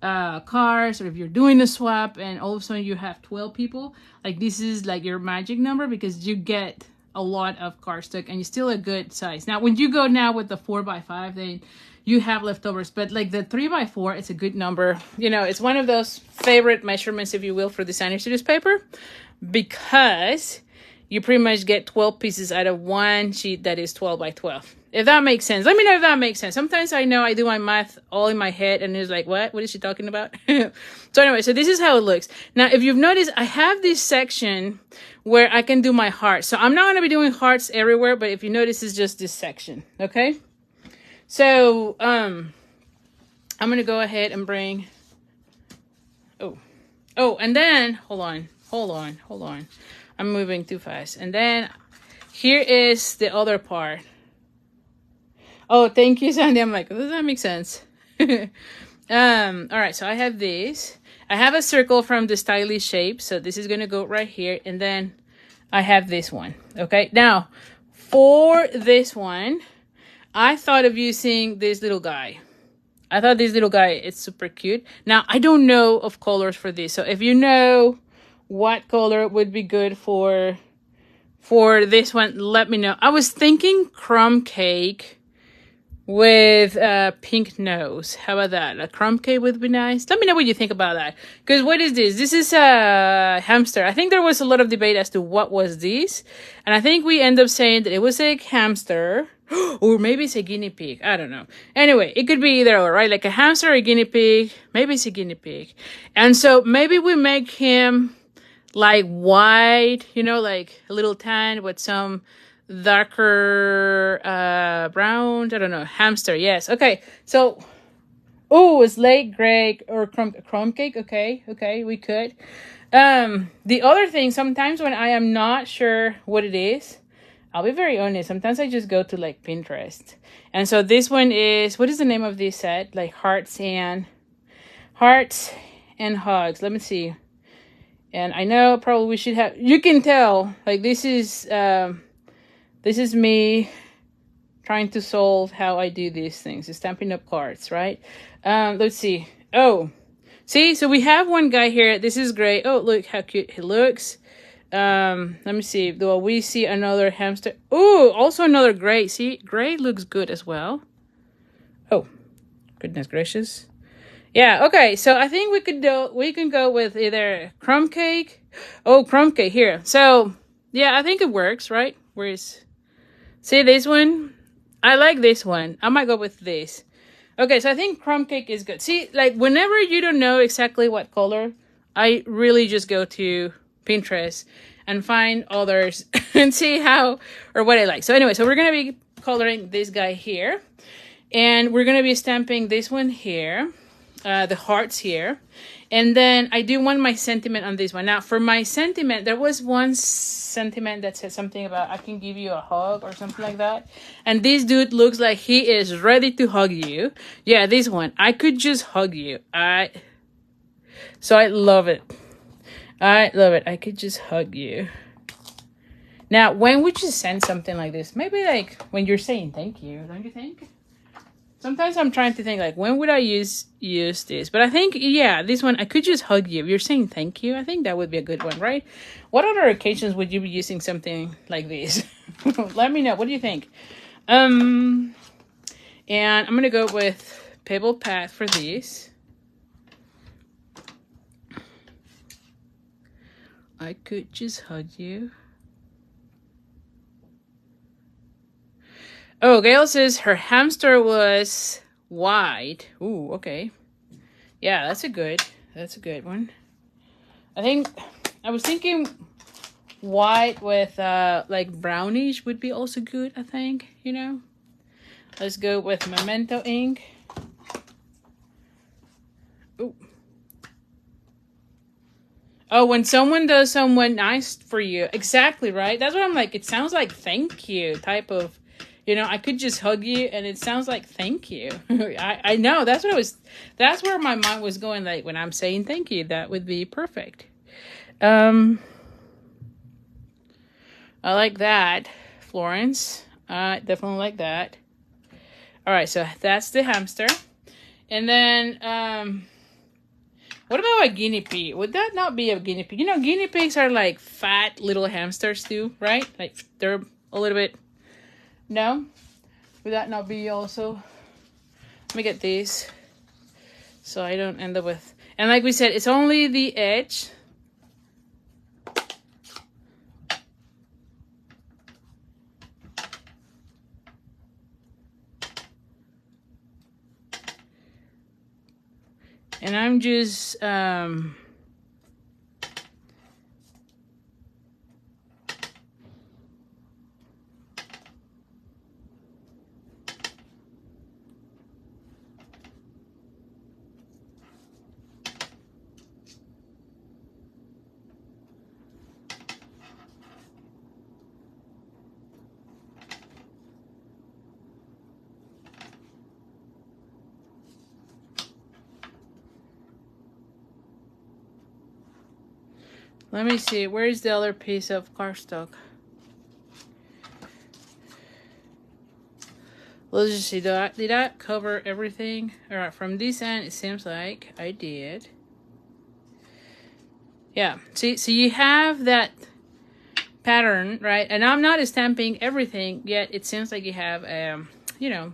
cars, or if you're doing a swap and all of a sudden you have 12 people, like this is like your magic number, because you get a lot of cardstock and you're still a good size. Now, when you go now with the 4 by 5, then you have leftovers, but like the 3 by 4, it's a good number. You know, it's one of those favorite measurements, if you will, for designer series paper, because you pretty much get 12 pieces out of one sheet that is 12 by 12. If that makes sense. Let me know if that makes sense. Sometimes I know I do my math all in my head and it's like, what is she talking about? So anyway, so this is how it looks. Now, if you've noticed, I have this section where I can do my hearts. So I'm not going to be doing hearts everywhere, but if you notice, it's just this section, okay? So, I'm going to go ahead and bring, and then, hold on. I'm moving too fast. And then here is the other part. Oh, thank you, Sandy. I'm like, does that make sense? All right, so I have this. I have a circle from the Stylish Shape. So this is going to go right here. And then I have this one. Okay, now for this one, I thought of using this little guy. I thought this little guy is super cute. Now, I don't know of colors for this. So if you know what color would be good for this one, let me know. I was thinking crumb cake with a pink nose. How about that? A crumb cake would be nice. Let me know what you think about that. Because what is this? This is a hamster. I think there was a lot of debate as to what was this. And I think we end up saying that it was a hamster. Or maybe it's a guinea pig. I don't know. Anyway, it could be either or, right? Like a hamster or a guinea pig. Maybe it's a guinea pig. And so maybe we make him like white, you know, like a little tan with some darker brown. I don't know. Hamster, yes. Okay. So, it's late gray or crumb cake. Okay, we could. The other thing, sometimes when I am not sure what it is, I'll be very honest. Sometimes I just go to like Pinterest. And so this one is, what is the name of this set? Like hearts and hugs. Let me see. And I know probably we should have, you can tell, like this is me trying to solve how I do these things. Stamping up cards, right? Let's see. Oh, see, so we have one guy here. This is great. Oh, look how cute he looks. Let me see. Do we see another hamster? Oh, also another gray. See, gray looks good as well. Oh, Goodness gracious. Yeah, okay, so I think we can go with either crumb cake. Oh, crumb cake here. So yeah, I think it works, right? See this one? I like this one. I might go with this. Okay, so I think crumb cake is good. See, like whenever you don't know exactly what color, I really just go to Pinterest and find others and see how or what I like. So anyway, so we're going to be coloring this guy here. And we're going to be stamping this one here, the hearts here. And then I do want my sentiment on this one. Now, for my sentiment, there was one sentiment that said something about I can give you a hug or something like that. And this dude looks like he is ready to hug you. Yeah, this one. I could just hug you. So I love it. I love it. I could just hug you. Now, when would you send something like this? Maybe like when you're saying thank you, don't you think? Sometimes I'm trying to think like when would I use this? But I think, yeah, this one, I could just hug you. If you're saying thank you, I think that would be a good one, right? What other occasions would you be using something like this? Let me know. What do you think? And I'm going to go with Pebble Path for this. I could just hug you. Oh, Gail says her hamster was white. Ooh, okay. Yeah, that's a good one. I was thinking white with like brownish would be also good, I think, you know. Let's go with Memento ink. Ooh. Oh, when someone does someone nice for you. Exactly, right? That's what I'm like. It sounds like thank you type of. You know, I could just hug you and it sounds like thank you. I know, that's where my mind was going. Like when I'm saying thank you, that would be perfect. I like that, Florence. I definitely like that. All right, so that's the hamster. And then, what about a guinea pig? Would that not be a guinea pig? You know, guinea pigs are like fat little hamsters too, right? Like they're a little bit... No? Would that not be also? Let me get these so I don't end up with... And like we said, it's only the edge. And I'm just... Let me see. Where is the other piece of cardstock? Let's just see. Did I cover everything? All right. From this end, it seems like I did. Yeah. See, so you have that pattern, right? And I'm not stamping everything yet. It seems like you have, you know,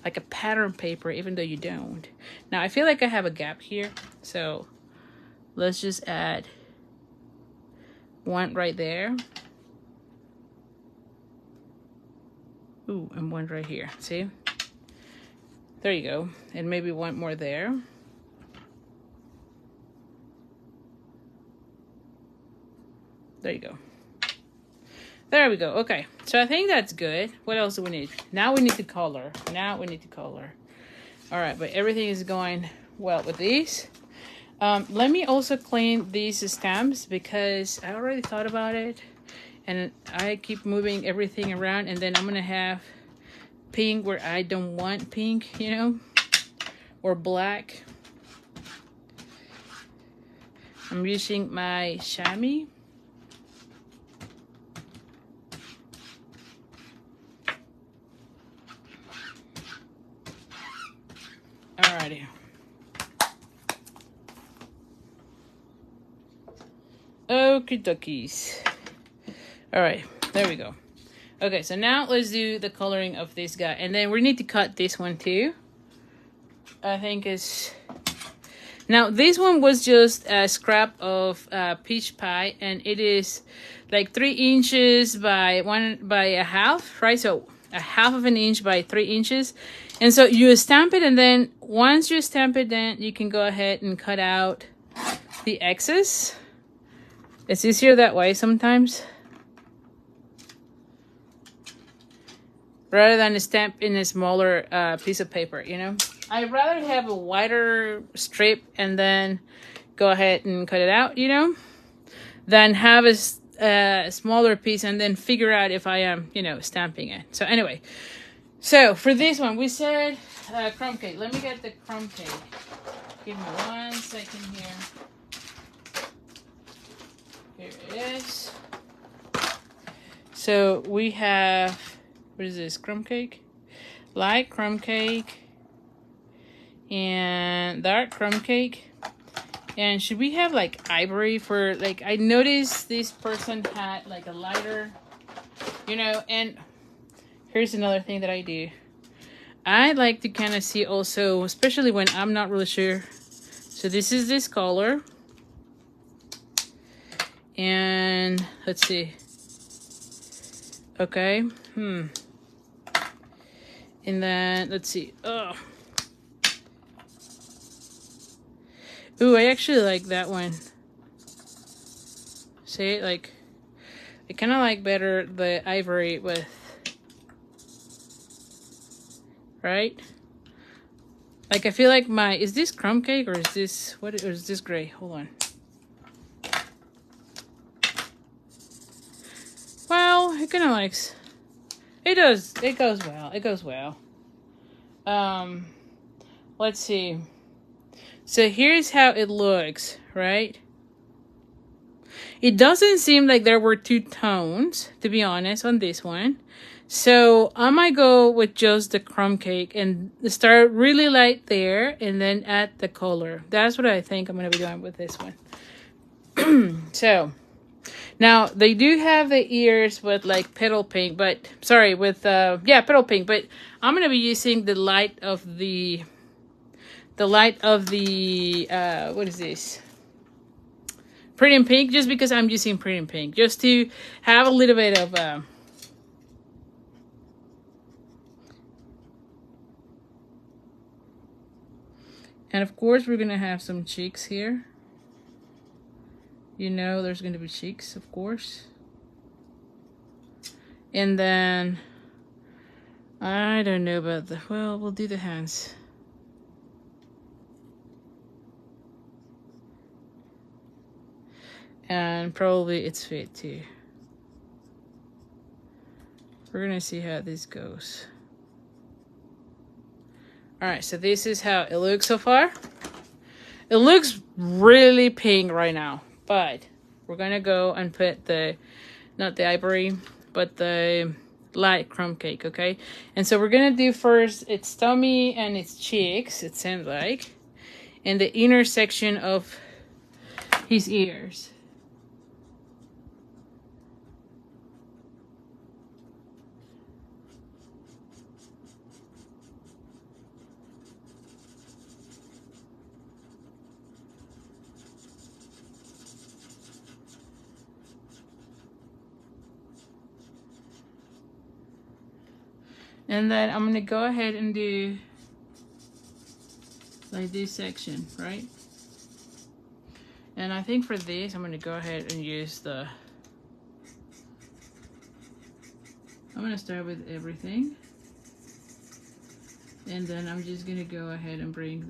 like a pattern paper, even though you don't. Now, I feel like I have a gap here. So let's just add one right there. Ooh, and one right here. See? There you go. And maybe one more there. There you go. There we go. Okay. So I think that's good. What else do we need? Now we need to color. All right. But everything is going well with these. Let me also clean these stamps because I already thought about it. And I keep moving everything around. And then I'm going to have pink where I don't want pink, you know. Or black. I'm using my chamois. Alrighty. Okie dokies. Alright, there we go. Okay, so now let's do the coloring of this guy. And then we need to cut this one too. I think is... Now, this one was just a scrap of peach pie, and it is like 3 inches by a half, right? So a half of an inch by 3 inches. And so you stamp it, and then once you stamp it, then you can go ahead and cut out the excess. It's easier that way sometimes, rather than stamp in a smaller piece of paper, you know? I'd rather have a wider strip and then go ahead and cut it out, you know, than have a smaller piece and then figure out if I am, you know, stamping it. So anyway, so for this one, we said crumb cake. Let me get the crumb cake. Give me 1 second here. Here it is. So we have, what is this, crumb cake? Light crumb cake. And dark crumb cake. And should we have like ivory for, like, I noticed this person had like a lighter, you know. And here's another thing that I do. I like to kind of see also, especially when I'm not really sure. So this is this color. And let's see. Okay. And then let's see. Oh. Ooh, I actually like that one. See, like, I kind of like better the ivory with, right? Like, I feel like my, is this crumb cake or is this, or is this gray? Hold on. Well, it kind of likes, it does, it goes well, it goes well. Let's see. So here's how it looks, right? It doesn't seem like there were 2 tones, to be honest, on this one. So I might go with just the crumb cake and start really light there and then add the color. That's what I think I'm going to be doing with this one. So now they do have the ears with like petal pink, but sorry, with petal pink, but I'm going to be using the light of the what is this, pretty in pink, just because I'm using pretty in pink, just to have a little bit of and of course we're gonna have some cheeks here, you know, there's gonna be cheeks, of course. And then I don't know about the, well, we'll do the hands. And probably its feet too. We're gonna see how this goes. Alright, so this is how it looks so far. It looks really pink right now, but we're gonna go and put the, not the ivory, but the light crumb cake, okay? And so we're gonna do first its tummy and its cheeks, it seems like, and the inner section of his ears. And then I'm gonna go ahead and do like this section, right? And I think for this, I'm gonna go ahead and use the, I'm gonna start with everything. And then I'm just gonna go ahead and bring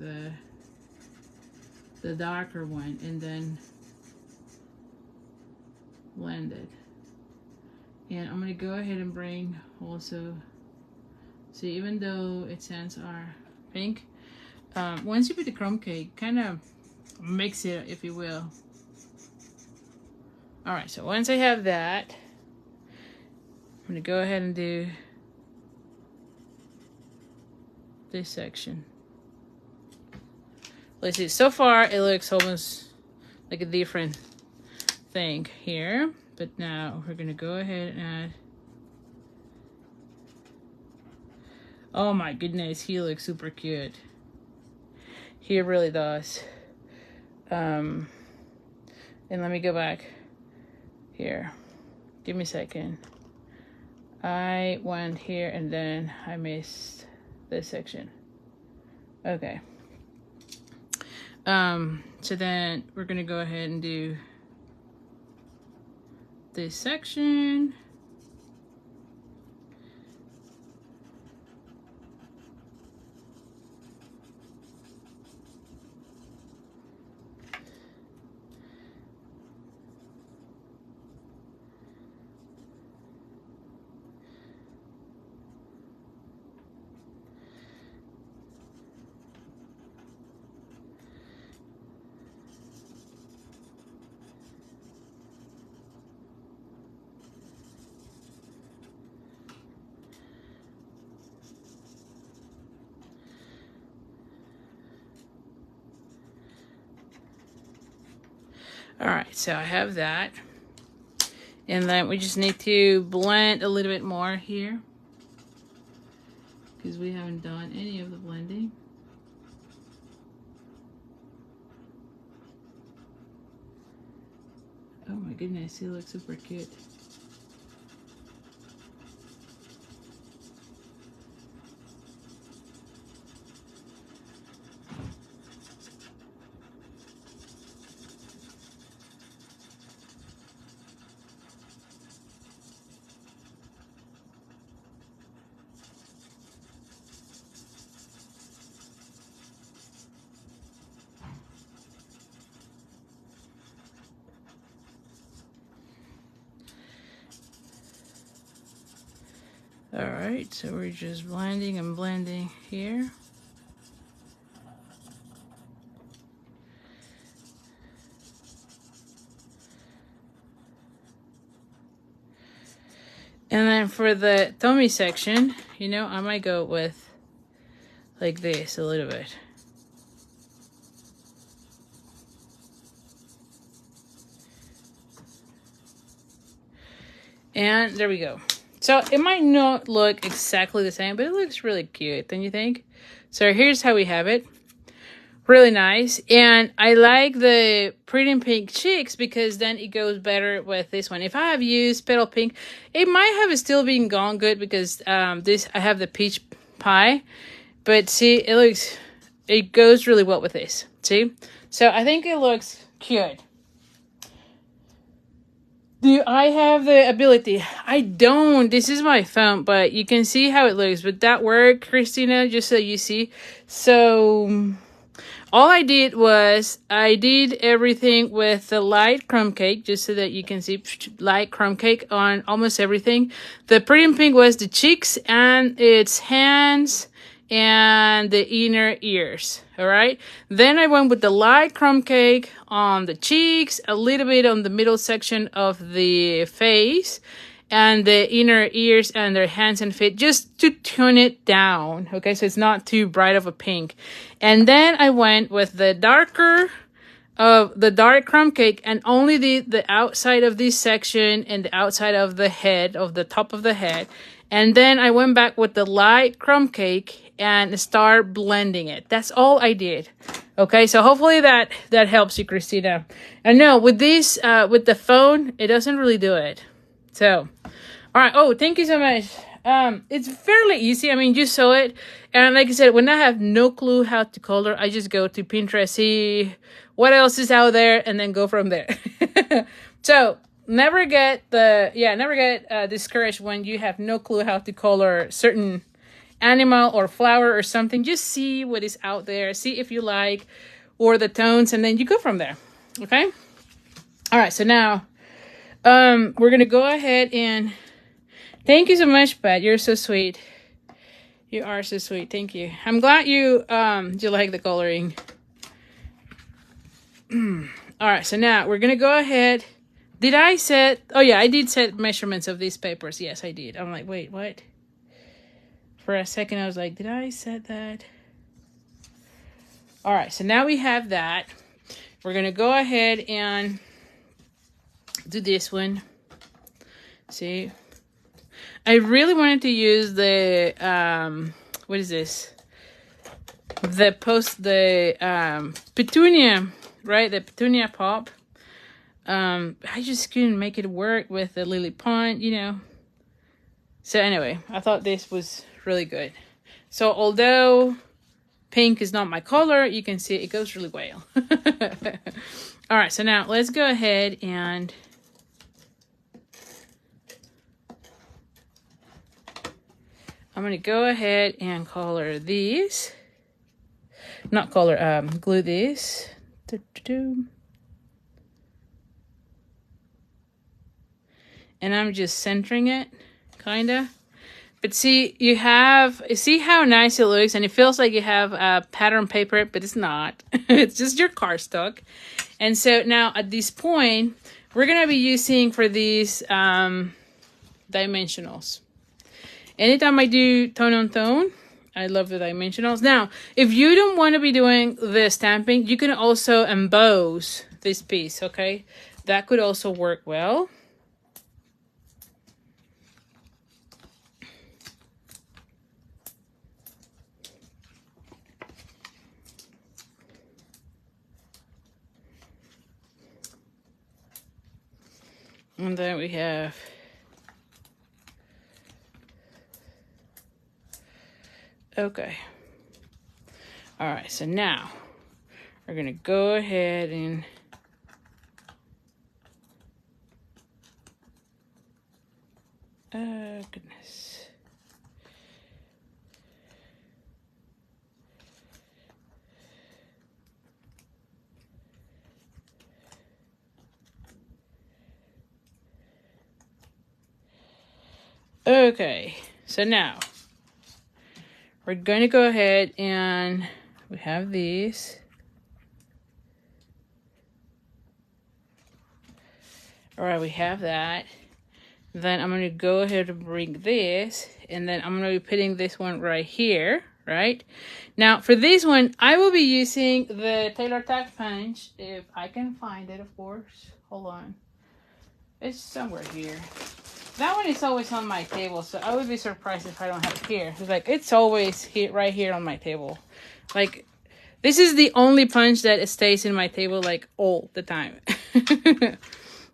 the darker one and then blend it. And I'm gonna go ahead and bring also, see, even though its ends are pink, once you put the crumb cake, kind of mix it, if you will. All right, so once I have that, I'm gonna go ahead and do this section. Let's see, so far it looks almost like a different thing here, but now we're gonna go ahead and add, oh my goodness, he looks super cute. He really does. And let me go back here. Give me a second. I went here and then I missed this section. Okay. So then we're gonna go ahead and do this section. All right, so I have that. And then we just need to blend a little bit more here, because we haven't done any of the blending. Oh my goodness, he looks super cute. All right, so we're just blending and blending here. And then for the tummy section, you know, I might go with like this a little bit. And there we go. So it might not look exactly the same, but it looks really cute, don't you think? So here's how we have it. Really nice. And I like the pretty pink cheeks because then it goes better with this one. If I have used petal pink, it might have still been gone good because this I have the peach pie. But see, it goes really well with this. See? So I think it looks cute. Do I have the ability? I don't. This is my phone, but you can see how it looks. Would that work, Christina? Just so you see. So all I did was I did everything with the light crumb cake, just so that you can see light crumb cake on almost everything. The pretty pink was the cheeks and its hands and the inner ears. All right. Then I went with the light crumb cake on the cheeks, a little bit on the middle section of the face, and the inner ears and their hands and feet, just to tone it down. Okay, so it's not too bright of a pink. And then I went with the darker of the dark crumb cake and only the outside of this section and the outside of the head, of the top of the head. And then I went back with the light crumb cake and start blending it. That's all I did. Okay, so hopefully that helps you, Christina. And no, with this, with the phone, it doesn't really do it. So, all right. Oh, thank you so much. It's fairly easy. I mean, you saw it. And like I said, when I have no clue how to color, I just go to Pinterest, see what else is out there, and then go from there. So, never get discouraged when you have no clue how to color certain animal or flower or something. Just see what is out there, see if you like, or the tones, and then you go from there. Okay. All right. So now, we're gonna go ahead and thank you so much, Pat. You're so sweet. You are so sweet. Thank you. I'm glad you like the coloring. All right. So now we're gonna go ahead. Did I set? Oh yeah, I did set measurements of these papers. Yes, I did. I'm like, wait, what? For a second, I was like, did I set that? All right, so now we have that. We're going to go ahead and do this one. See? I really wanted to use the, what is this? the petunia, right? The petunia pop. I just couldn't make it work with the lily pond, you know. So anyway, I thought this was really good. So although pink is not my color, you can see it goes really well. All right, so now let's go ahead and I'm going to go ahead and color these. Not color, glue these. And I'm just centering it, kinda. But see, see how nice it looks, and it feels like you have a pattern paper, but it's not. It's just your cardstock. And so now at this point, we're gonna be using for these dimensionals. Anytime I do tone on tone, I love the dimensionals. Now, if you don't want to be doing the stamping, you can also emboss this piece, okay? That could also work well. And then we have okay. All right, so now we're gonna go ahead and oh goodness. Okay, so now we're going to go ahead and we have these. All right, we have that. Then I'm going to go ahead and bring this, and then I'm going to be putting this one right here, right? Now, for this one, I will be using the Taylor Tack punch, if I can find it, of course. Hold on. It's somewhere here. That one is always on my table, so I would be surprised if I don't have it here. It's like, it's always here, right here on my table. Like, this is the only punch that stays in my table, like, all the time.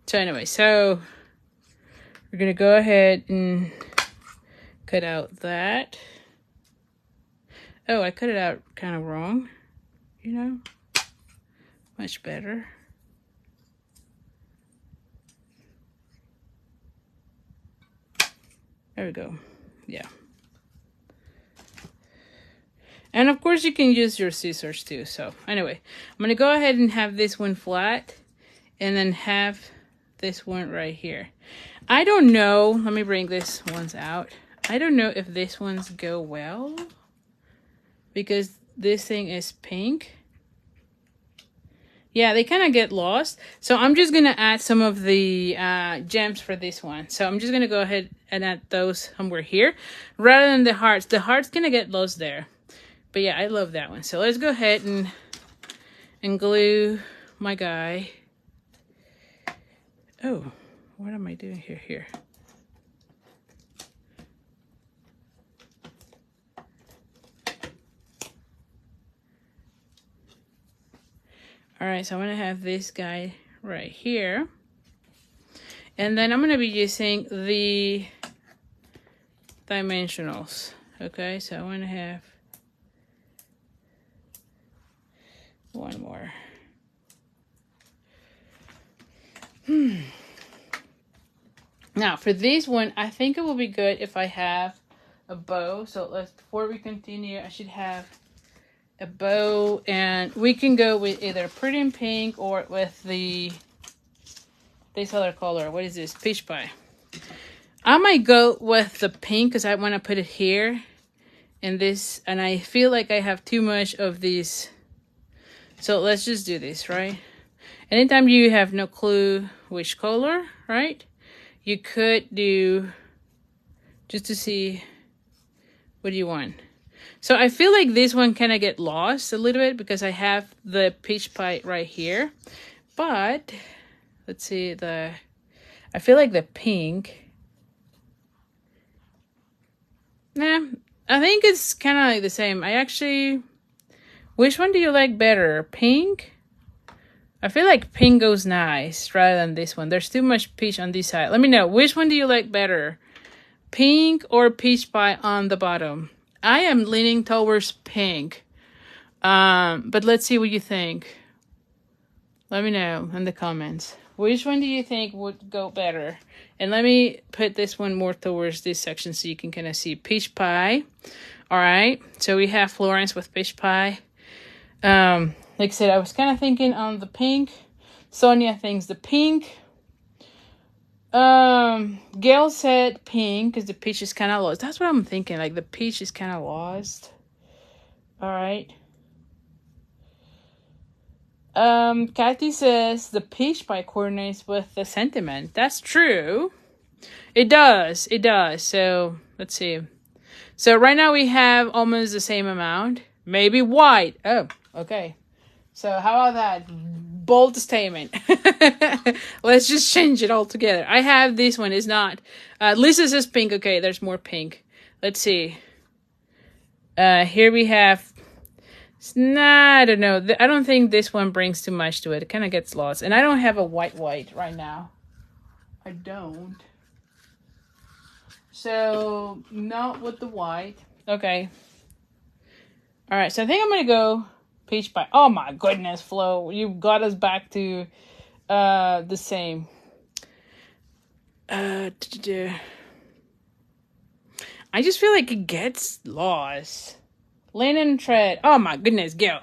So anyway, so we're going to go ahead and cut out that. Oh, I cut it out kind of wrong, you know? Much better. There we go. Yeah. And of course you can use your scissors too. So anyway, I'm going to go ahead and have this one flat and then have this one right here. I don't know. Let me bring this ones out. I don't know if this ones go well because this thing is pink. Yeah, they kind of get lost. So I'm just going to add some of the gems for this one. So I'm just going to go ahead and add those somewhere here rather than the hearts. The hearts going to get lost there. But yeah, I love that one. So let's go ahead and glue my guy. Oh, what am I doing here? All right, so I'm going to have this guy right here. And then I'm going to be using the dimensionals. Okay, so I want to have one more. Now, for this one, I think it will be good if I have a bow. So before we continue, I should have a bow, and we can go with either pretty in pink or with this other color. What is this? Peach pie. I might go with the pink because I want to put it here in this, and I feel like I have too much of these. So let's just do this, right? Anytime you have no clue which color, right? You could do just to see what do you want. So I feel like this one kind of get lost a little bit because I have the peach pie right here. But let's see, I feel like the pink. Nah, I think it's kind of like the same. I actually Which one do you like better? Pink? I feel like pink goes nice rather than this one. There's too much peach on this side. Let me know. Which one do you like better? Pink or peach pie on the bottom? I am leaning towards pink. But let's see what you think. Let me know in the comments. Which one do you think would go better? And let me put this one more towards this section so you can kind of see peach pie. All right. So we have Florence with peach pie. Like I said, I was kind of thinking on the pink. Sonia thinks the pink. Gail said pink because the peach is kind of lost. That's what I'm thinking. Like the peach is kind of lost. All right. Kathy says the peach pie coordinates with the sentiment. That's true. It does. It does. So let's see. So right now we have almost the same amount. Maybe white. Oh, okay. So how about that? Bold statement. Let's just change it all together. I have this one. It's not. Lisa says pink. Okay, there's more pink. Let's see. Here we have. Nah, I don't know. I don't think this one brings too much to it. It kind of gets lost. And I don't have a white right now. I don't. So, not with the white. Okay. All right, so I think I'm going to go peach pie. Oh my goodness, Flo. You got us back to the same. I just feel like it gets lost. Linen thread. Oh my goodness, Gail.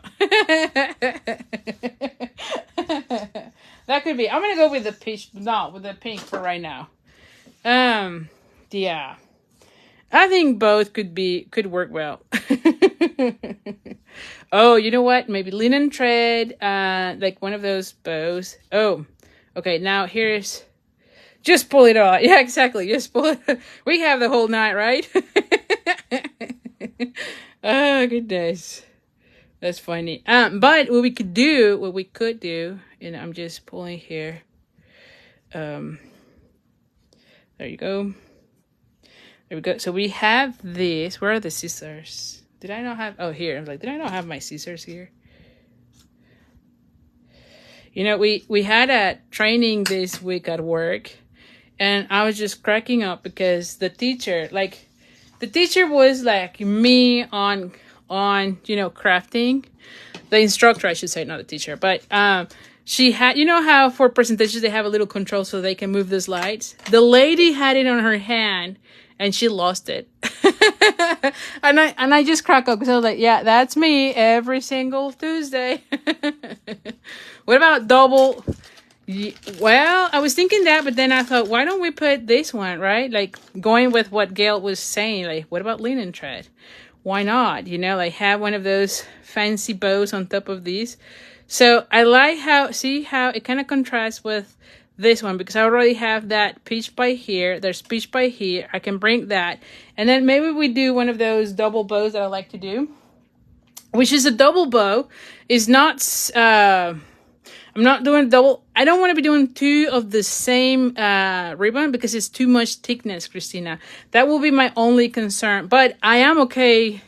That could be. I'm gonna go with the peach, not with the pink for right now. Yeah. I think both could work well. Oh, you know what? Maybe linen thread, like one of those bows. Oh, okay. Now here's. Just pull it off. Yeah, exactly. Just pull it. We have the whole night, right? Oh, goodness. That's funny. But what we could do, and I'm just pulling here. There you go. There we go. So we have this. Where are the scissors? Did I not have? Oh, here. I'm like, did I not have my scissors here? You know, we had a training this week at work, and I was just cracking up because the teacher was like me on crafting. The instructor, I should say, not the teacher, but she had, you know how for presentations they have a little control so they can move the slides. The lady had it on her hand and she lost it. and I just crack up because I was like, yeah, that's me every single Tuesday. What about double? Well, I was thinking that, but then I thought, why don't we put this one, right? Like going with what Gail was saying, like, what about linen thread? Why not? You know, like have one of those fancy bows on top of these. So I like see how it kind of contrasts with this one because I already have that peach pie here. There's peach pie here. I can bring that. And then maybe we do one of those double bows that I like to do, which is a double bow. Is not, I'm not doing double. I don't want to be doing two of the same ribbon because it's too much thickness, Christina. That will be my only concern. But I am okay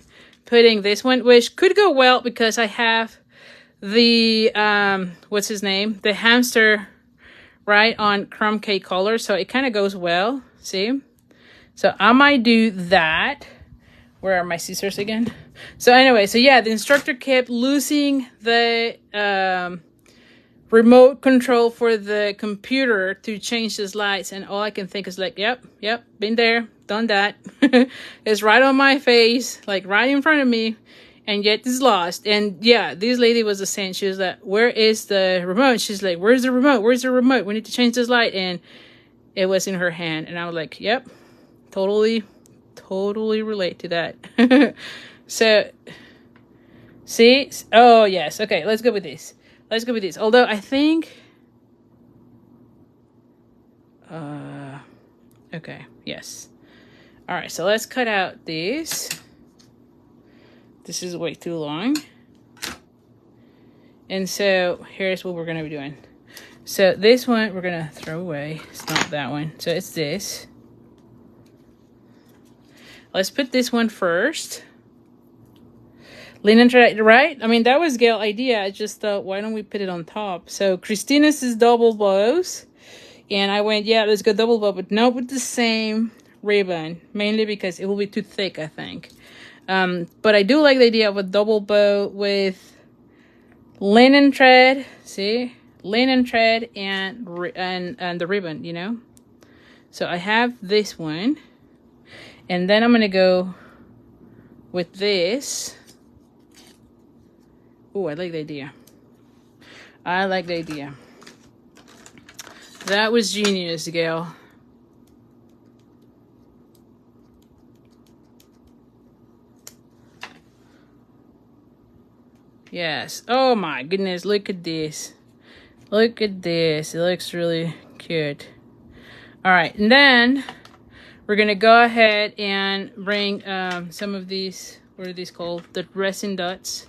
putting this one, which could go well because I have the, what's his name? The hamster, right, on crumb cake color. So it kind of goes well, see? So I might do that. Where are my scissors again? So anyway, so yeah, the instructor kept losing the remote control for the computer to change the slides, and all I can think is like, yep, been there, done that. It's right on my face, like right in front of me, and yet it's lost. And yeah, this lady was the same. She was like, where is the remote? She's like, where's the remote? Where's the remote? We need to change this light. And it was in her hand, and I was like, yep, totally relate to that. So see, oh yes, okay, let's go with this. Although I think, okay, yes. All right, so let's cut out this. This is way too long. And so here's what we're going to be doing. So this one we're going to throw away. It's not that one. So it's this. Let's put this one first. Linen thread, right? I mean, that was Gail's idea. I just thought, why don't we put it on top? So Christina's is double bows. And I went, yeah, let's go double bow, but not with the same ribbon. Mainly because it will be too thick, I think. But I do like the idea of a double bow with linen thread. See? Linen thread and the ribbon, you know? So I have this one. And then I'm going to go with this. Oh, I like the idea. I like the idea. That was genius, Gail. Yes. Oh my goodness, look at this. Look at this. It looks really cute. All right, and then we're going to go ahead and bring some of these, what are these called? The resin dots.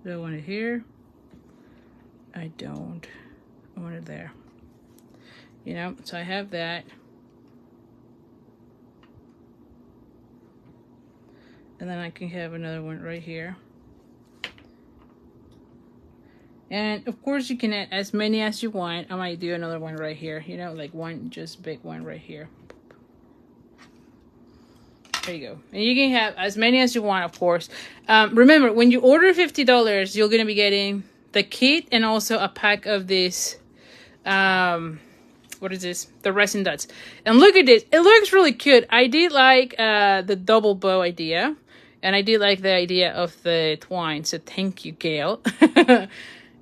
Do I want it here? I don't. I want it there. You know, so I have that. And then I can have another one right here. And of course you can add as many as you want. I might do another one right here. You know, like one just big one right here. There you go. And you can have as many as you want, of course. Remember, when you order $50, you're going to be getting the kit and also a pack of this. What is this? The resin dots. And look at this. It looks really cute. I did like the double bow idea. And I did like the idea of the twine. So thank you, Gail.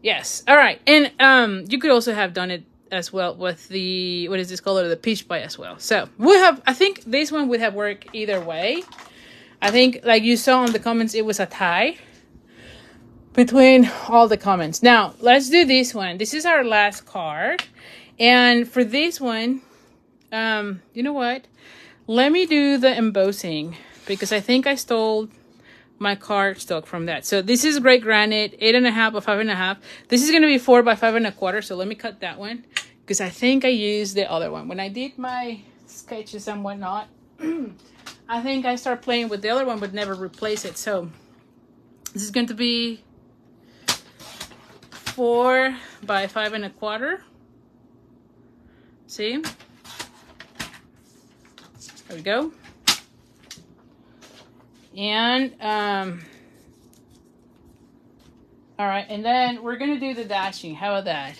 Yes. All right. And you could also have done it as well with the, what is this color? The peach pie as well. So we have, I think this one would have worked either way. I think, like you saw in the comments, it was a tie between all the comments. Now, let's do this one. This is our last card. And for this one, you know what? Let me do the embossing because I think I stole my cardstock from that. So this is Great Granite, 8.5 by 5.5. This is going to be 4 by 5.25. So let me cut that one because I think I used the other one. When I did my sketches and whatnot, I think I started playing with the other one but never replace it. So this is going to be 4 by 5.25. See? There we go. And all right, and then we're gonna do the dashing. How about that?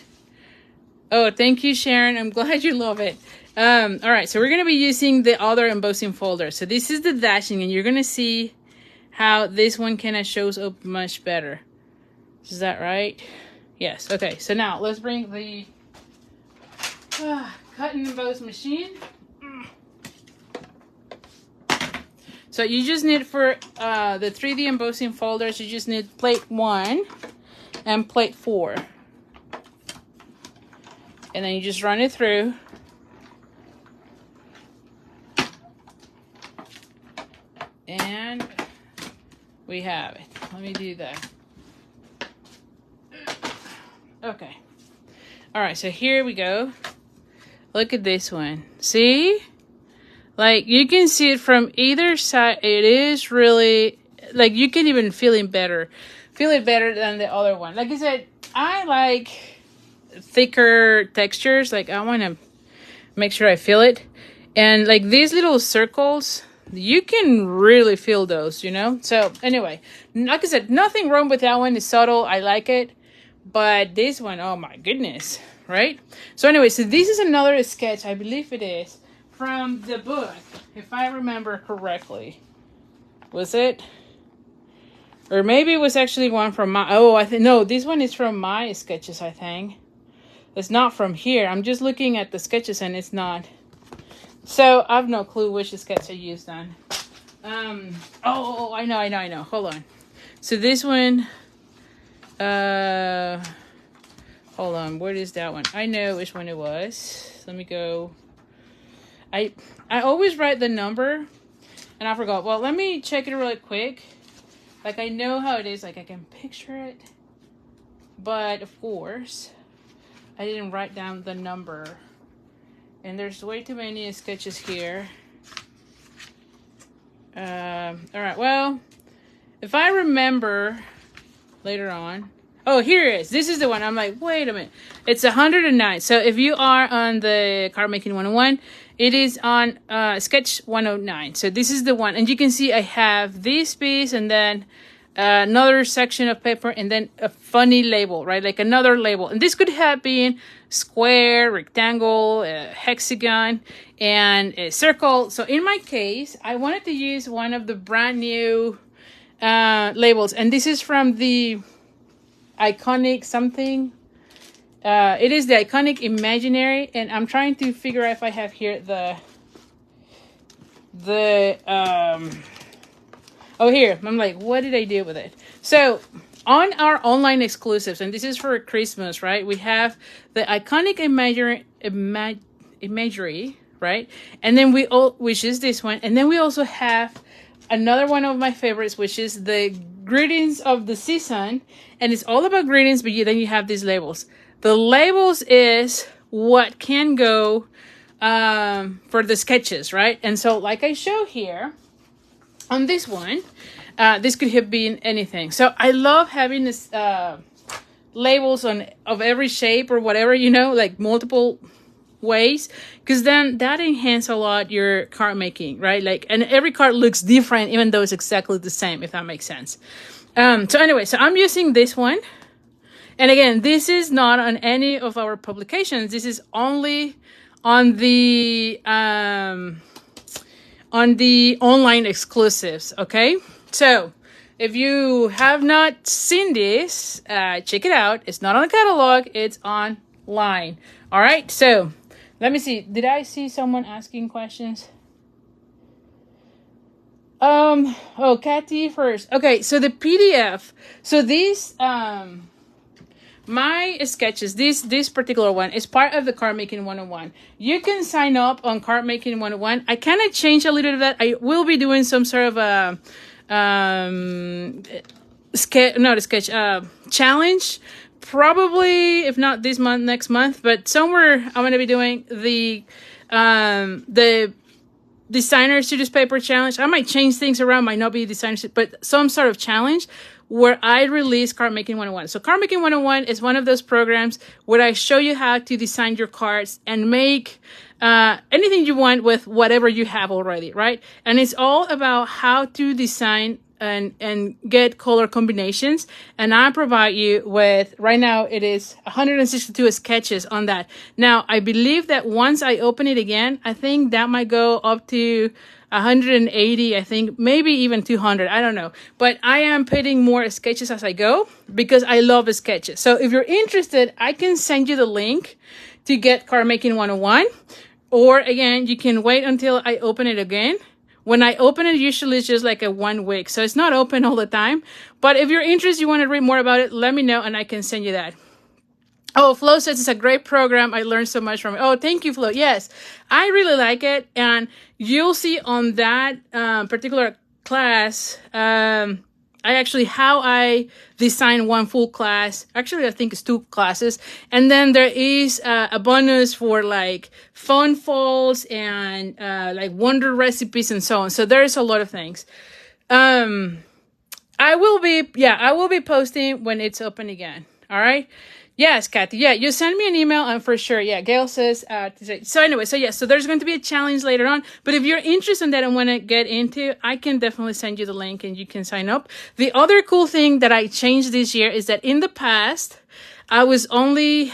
Oh, thank you, Sharon. I'm glad you love it. All right, so we're gonna be using the other embossing folder. So this is the dashing, and you're gonna see how this one kind of shows up much better. Is that right? Yes. Okay. So now let's bring the cut and emboss machine. So you just need for the 3D embossing folders, you just need plate 1 and plate 4. And then you just run it through. And we have it. Let me do that. Okay. All right, so here we go. Look at this one. See? Like, you can see it from either side. It is really, like, you can even feel it better. Feel it better than the other one. Like I said, I like thicker textures. Like, I want to make sure I feel it. And, like, these little circles, you can really feel those, you know? So, anyway, like I said, nothing wrong with that one. It's subtle. I like it. But this one, oh, my goodness. Right? So, anyway, so this is another sketch. I believe it is. From the book, if I remember correctly. Was it? Or maybe it was actually one from my... Oh, I think... No, this one is from my sketches, I think. It's not from here. I'm just looking at the sketches and it's not. So, I have no clue which sketch I used then. Oh, I know. Hold on. So, this one... Hold on. Where is that one? I know which one it was. Let me go... I always write the number and I forgot. Well, let me check it really quick. Like, I know how it is. Like, I can picture it. But, of course, I didn't write down the number. And there's way too many sketches here. All right, well, if I remember later on. Oh, here it is. This is the one. I'm like, wait a minute. It's 109. So if you are on the Card Making 101, it is on sketch 109. So this is the one. And you can see I have this piece and then another section of paper and then a funny label, right? Like another label. And this could have been square, rectangle, hexagon, and a circle. So in my case, I wanted to use one of the brand new labels. And this is from the Iconic something. It is the Iconic Imaginary. And I'm trying to figure out if I have here oh, here. I'm like, what did I do with it? So on our online exclusives, and this is for Christmas, right? We have the Iconic Imagery, right? And then which is this one. And then we also have another one of my favorites, which is the Greetings of the Season. And it's all about greetings, but then you have these labels. The labels is what can go for the sketches, right? And so like I show here, on this one, this could have been anything. So I love having this labels of every shape or whatever, you know, like multiple ways, because then that enhances a lot your card making, right? Like, and every card looks different, even though it's exactly the same, if that makes sense. So anyway, so I'm using this one. And again, this is not on any of our publications. This is only on the online exclusives, okay? So if you have not seen this, check it out. It's not on the catalog, it's online. All right, so let me see. Did I see someone asking questions? Oh, Kathy first. Okay, so the PDF. So these, my sketches, this particular one is part of the Card Making 101. You can sign up on Card Making 101. I kind of changed a little bit of that. I will be doing some sort of a challenge. Probably, if not this month, next month, but somewhere I'm going to be doing the Designer Studios Paper Challenge. I might change things around, might not be Designer, but some sort of challenge where I release Card Making 101. So Card Making 101 is one of those programs where I show you how to design your cards and make anything you want with whatever you have already, right? And it's all about how to design and get color combinations. And I provide you with, right now it is 162 sketches on that. Now, I believe that once I open it again, I think that might go up to 180, I think, maybe even 200. I don't know. But I am putting more sketches as I go because I love sketches. So if you're interested, I can send you the link to get Card Making 101. Or again, you can wait until I open it again. When I open it, usually it's just like a 1 week. So it's not open all the time. But if you're interested, you want to read more about it, let me know and I can send you that. Oh, Flo says it's a great program. I learned so much from it. Oh, thank you, Flo. Yes, I really like it. And you'll see on that particular class, how I design one full class. Actually, I think it's 2 classes. And then there is a bonus for like fun folds and like wonder recipes and so on. So there's a lot of things. I will be posting when it's open again. All right. Yes, Kathy. Yeah, you send me an email and for sure. Yeah, Gail says, so anyway, so there's going to be a challenge later on. But if you're interested in that and want to get into, I can definitely send you the link and you can sign up. The other cool thing that I changed this year is that in the past, I was doing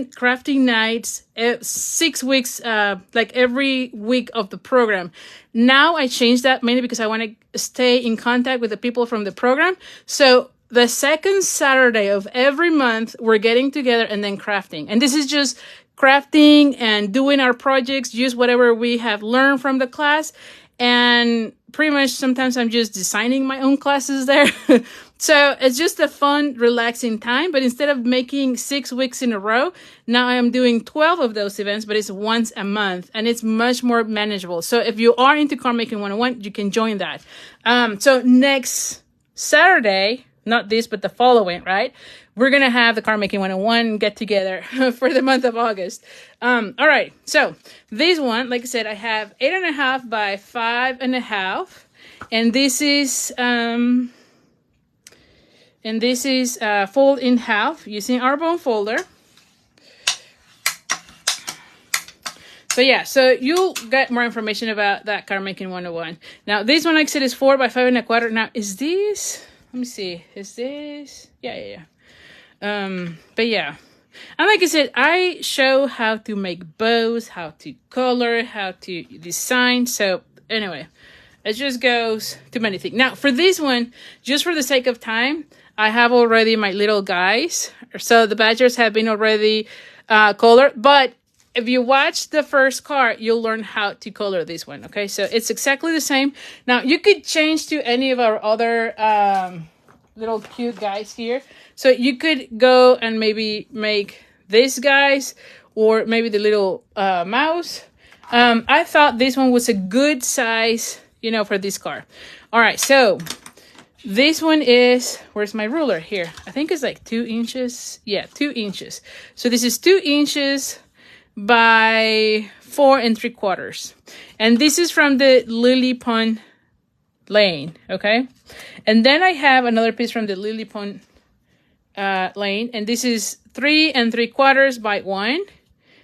crafting nights 6 weeks, like every week of the program. Now I changed that mainly because I want to stay in contact with the people from the program. So the second Saturday of every month, we're getting together and then crafting. And this is just crafting and doing our projects, use whatever we have learned from the class. And pretty much sometimes I'm just designing my own classes there. So it's just a fun, relaxing time. But instead of making 6 weeks in a row, now I am doing 12 of those events, but it's once a month and it's much more manageable. So if you are into Card Making 101, you can join that. So next Saturday, not this, but the following, right? we're gonna have the card making 101 get together for the month of August. All right, so this one, like I said, I have 8.5 by 5.5, and this is fold in half using our bone folder. So yeah, so you'll get more information about that card making 101. Now this one, like I said, is 4 by 5.25. Now is this, let me see, is this, yeah. But yeah, and like I said, I show how to make bows, how to color, how to design. So anyway, it just goes to many things. Now for this one, just for the sake of time, I have already my little guys. So the badgers have been already colored, but if you watch the first card, you'll learn how to color this one, okay? So it's exactly the same. Now, you could change to any of our other little cute guys here. So you could go and maybe make these guys or maybe the little mouse. I thought this one was a good size, you know, for this card. All right, so this one is, where's my ruler? Here. I think it's like 2 inches. Yeah, 2 inches. So this is 2 inches by 4 3/4, and this is from the Lily Pond lane, okay? And then I have another piece from the Lily Pond lane, and this is 3 3/4 by 1.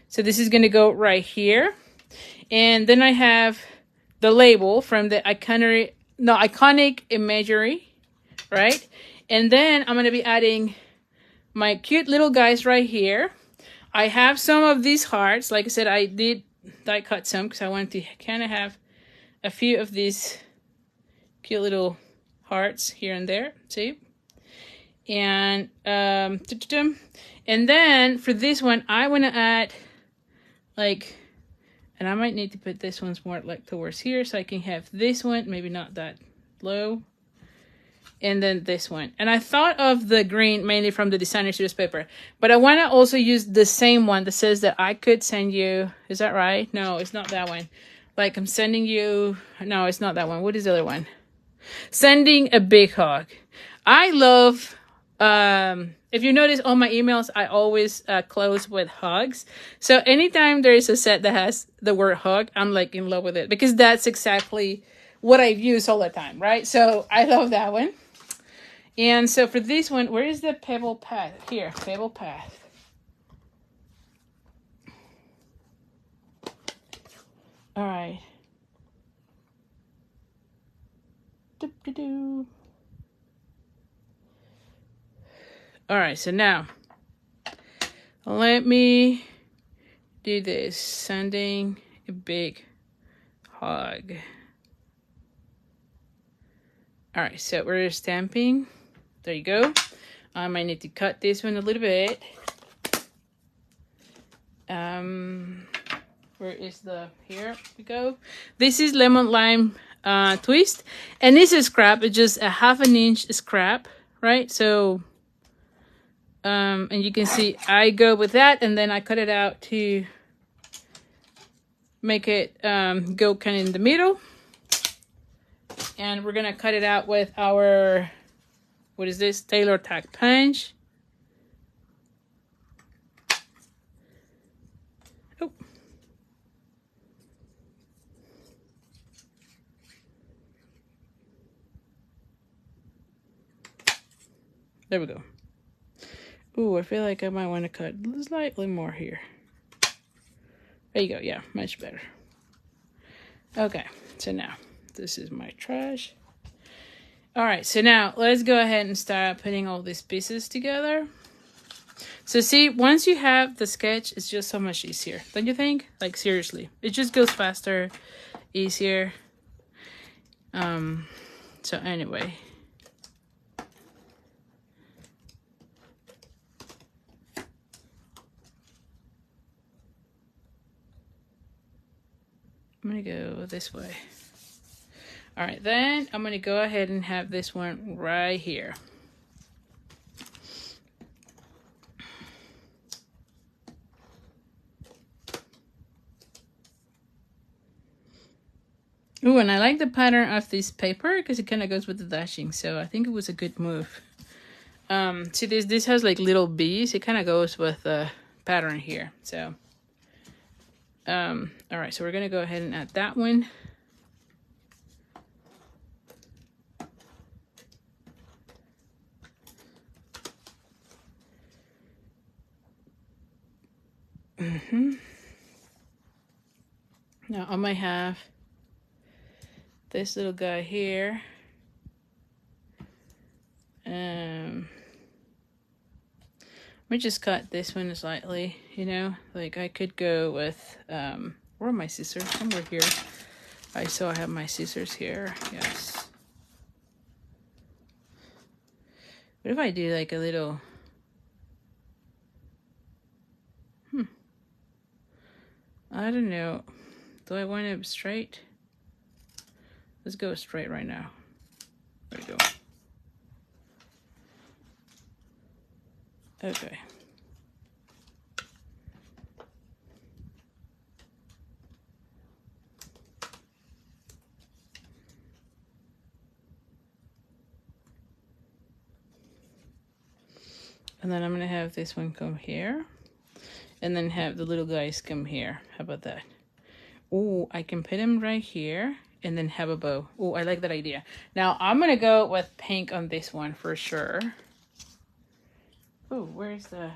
So this is gonna go right here, and then I have the label from the iconic imagery, right? And then I'm gonna be adding my cute little guys right here. I have some of these hearts. Like I said, I did die cut some because I wanted to kind of have a few of these cute little hearts here and there. See? And then for this one, I want to add like, and I might need to put this one's more like towards here so I can have this one, maybe not that low. And then this one. And I thought of the green mainly from the designer series paper, but I want to also use the same one that says that I could send you, is that right? No, it's not that one. Like I'm sending you, no, it's not that one. What is the other one? Sending a big hug. I love, if you notice all my emails, I always close with hugs. So anytime there is a set that has the word hug, I'm like in love with it because that's exactly what I use all the time, right? So I love that one. And so for this one, where is the pebble path? Here, pebble path. All right. Doop-de-doo. All right, so now let me do this. Sending a big hug. All right, so we're stamping. There you go. I might need to cut this one a little bit. Where is the, here we go. This is lemon lime twist, and this is scrap. It's just a 1/2 inch scrap, right? So, and you can see I go with that, and then I cut it out to make it go kind of in the middle. And we're gonna cut it out with our, what is this? Tailor tack punch. Oh. There we go. Ooh, I feel like I might want to cut slightly more here. There you go. Yeah, much better. Okay, so now this is my trash. All right, so now let's go ahead and start putting all these pieces together. So see, once you have the sketch, it's just so much easier, don't you think? Like seriously, it just goes faster, easier. So anyway. I'm gonna go this way. All right, then I'm gonna go ahead and have this one right here. Ooh, and I like the pattern of this paper because it kind of goes with the dashing, so I think it was a good move. See, this has like little bees. It kind of goes with the pattern here. So all right, so we're gonna go ahead and add that one. Now I might have this little guy here. Let me just cut this one slightly, you know, like I could go with, where are my scissors? Somewhere here. I have my scissors here. Yes. What if I do like a little, I don't know. Do I want it straight? Let's go straight right now. There we go. Okay. And then I'm gonna have this one come here. And then have the little guys come here. How about that? Oh, I can put them right here and then have a bow. Oh, I like that idea. Now I'm gonna go with pink on this one for sure. Oh, where's the...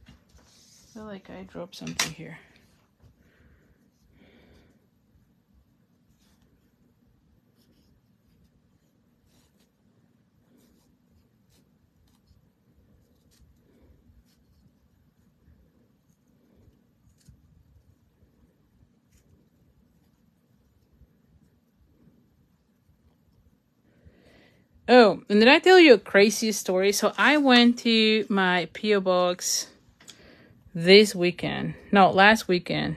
I feel like I dropped something here. Oh, and did I tell you a crazy story? So I went to my P.O. box this weekend. No, last weekend.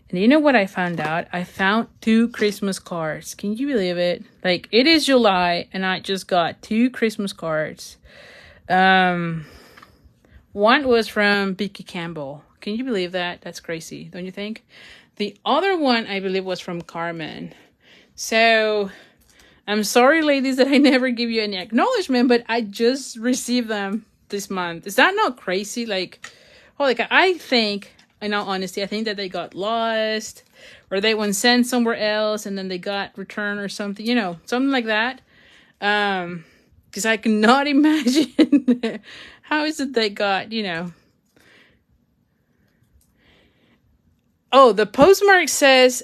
And you know what I found out? I found 2 Christmas cards. Can you believe it? Like, it is July, and I just got 2 Christmas cards. One was from Vicky Campbell. Can you believe that? That's crazy, don't you think? The other one, I believe, was from Carmen. So... I'm sorry, ladies, that I never give you any acknowledgement, but I just received them this month. Is that not crazy? Like, holy cow. I think, in all honesty, I think that they got lost or they went sent somewhere else and then they got returned or something, you know, something like that. Because I cannot imagine how is it they got, you know. Oh, the postmark says,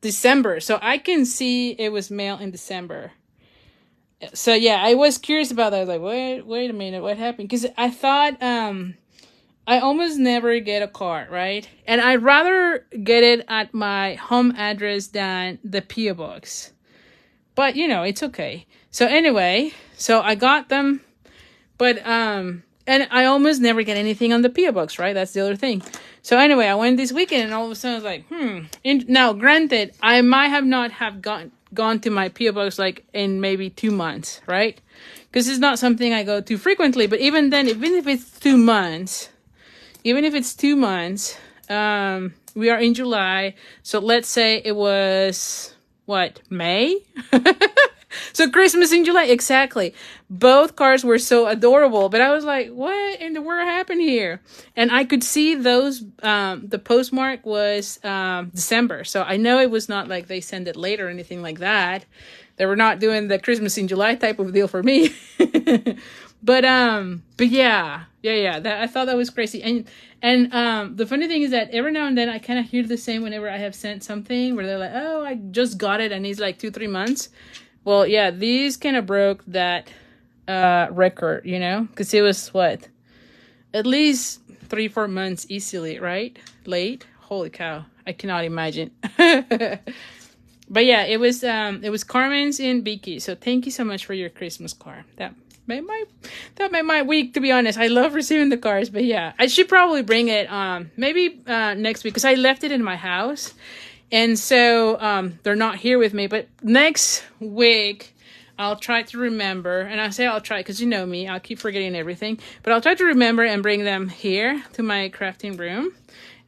December, so I can see it was mailed in December. So yeah, I was curious about that. I was like, wait a minute, what happened? Because I thought I almost never get a card, right? And I'd rather get it at my home address than the P.O. box. But you know, it's okay. So anyway, so I got them, but and I almost never get anything on the P.O. box, right? That's the other thing. So anyway, I went this weekend and all of a sudden I was like, now, granted, I might have not have gone to my P.O. box like in maybe 2 months, right? Because it's not something I go to frequently. But even then, even if it's 2 months, we are in July. So let's say it was, what, May? So Christmas in July, exactly. Both cards were so adorable, but I was like, what in the world happened here? And I could see those, the postmark was December. So I know it was not like they sent it late or anything like that. They were not doing the Christmas in July type of deal for me. But yeah, I thought that was crazy. And the funny thing is that every now and then I kind of hear the same whenever I have sent something where they're like, oh, I just got it and it's like 2-3 months. Well, yeah, these kind of broke that record, you know, because it was what, at least 3-4 months easily, right? Late. Holy cow, I cannot imagine. But yeah, it was Carmen's in Vicky. So thank you so much for your Christmas card. That made my week, to be honest. I love receiving the cards, but yeah, I should probably bring it maybe next week because I left it in my house. And so they're not here with me, but next week I'll try to remember, and I say I'll try because you know me, I'll keep forgetting everything, but I'll try to remember and bring them here to my crafting room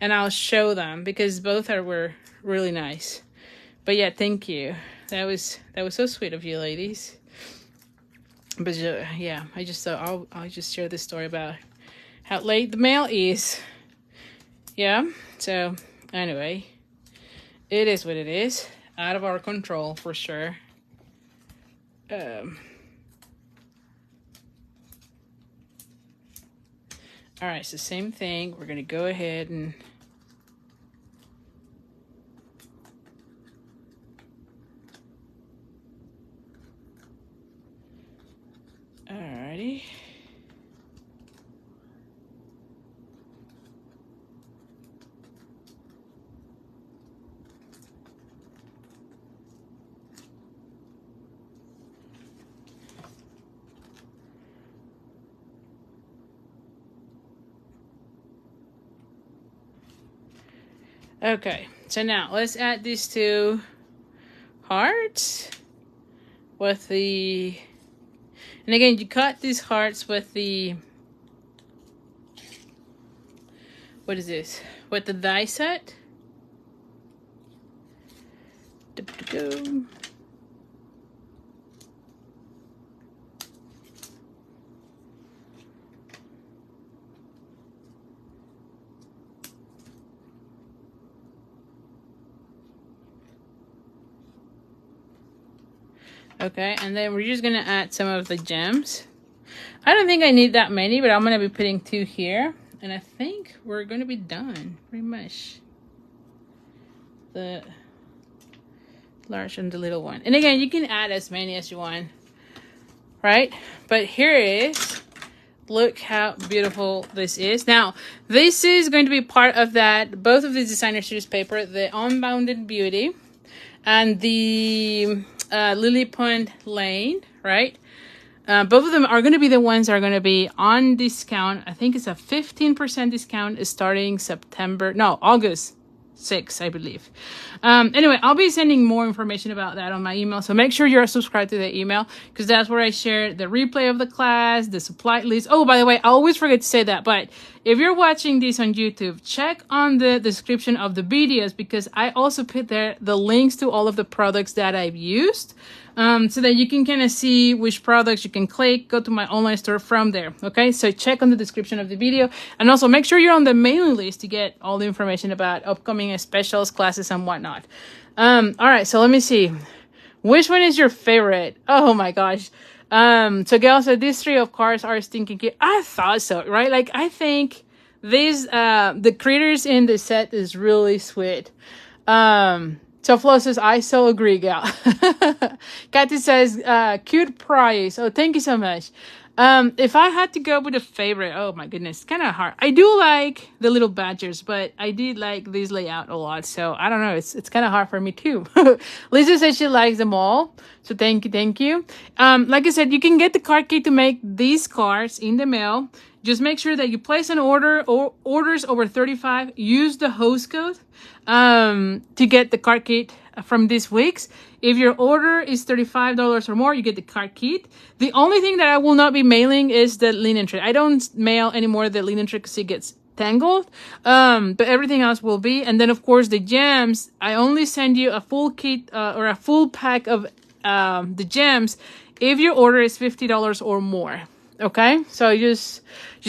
and I'll show them because both were really nice. But yeah, thank you. That was so sweet of you, ladies. But yeah, I just thought I'll just share this story about how late the mail is. Yeah. So anyway, it is what it is. Out of our control for sure. All right, so same thing. We're gonna go ahead and alrighty. Okay, so now let's add these two hearts with the, and again, you cut these hearts with the, what is this? With the die set. Go. Okay, and then we're just gonna add some of the gems. I don't think I need that many, but I'm gonna be putting 2 here. And I think we're gonna be done, pretty much. The large and the little one. And again, you can add as many as you want, right? But here it is. Look how beautiful this is. Now, this is going to be part of that, both of these designer series paper, the Unbounded Beauty and the Lily Pond Lane, right? Both of them are going to be the ones that are going to be on discount. I think it's a 15% discount starting August 6, I believe. Anyway, I'll be sending more information about that on my email. So make sure you're subscribed to the email because that's where I share the replay of the class, the supply list. Oh, by the way, I always forget to say that, but if you're watching this on YouTube, check on the description of the videos because I also put there the links to all of the products that I've used. So that you can kind of see which products you can click, go to my online store from there. Okay, so check on the description of the video. And also make sure you're on the mailing list to get all the information about upcoming specials, classes, and whatnot. All right, so let me see. Which one is your favorite? Oh my gosh. So Gail said these 3 of course are stinking cute. I thought so, right? Like I think these, the critters in the set is really sweet. So Flo says, I so agree, gal. Kathy says, cute price. Oh, thank you so much. If I had to go with a favorite, oh my goodness, it's kind of hard. I do like the little badgers, but I did like this layout a lot. So I don't know. It's kind of hard for me too. Lisa says she likes them all. So thank you. Like I said, you can get the card kit to make these cards in the mail. Just make sure that you place an order or orders over 35. Use the host code to get the card kit from this week's. If your order is $35 or more, you get the card kit. The only thing that I will not be mailing is the linen thread. I don't mail anymore the linen thread because it gets tangled. But everything else will be. And then of course the gems, I only send you a full kit or a full pack of the gems if your order is $50 or more. Okay, so you just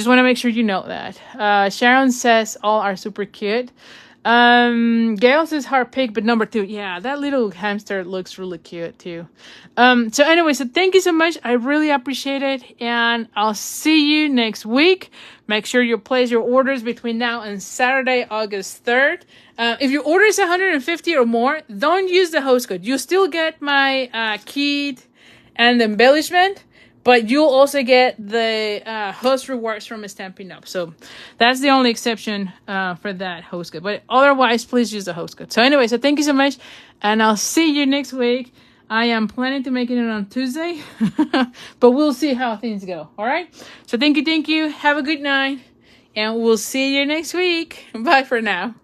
want to make sure you know that. Sharon says all are super cute. Gail says heart pig, but number 2. Yeah, that little hamster looks really cute too. So anyway, so thank you so much. I really appreciate it. And I'll see you next week. Make sure you place your orders between now and Saturday, August 3rd. If your order is 150 or more, don't use the host code. You still get my kit and the embellishment, but you'll also get the host rewards from Stampin' Up. So that's the only exception for that host code. But otherwise, please use the host code. So anyway, so thank you so much. And I'll see you next week. I am planning to make it on Tuesday. But we'll see how things go. All right? So thank you. Have a good night. And we'll see you next week. Bye for now.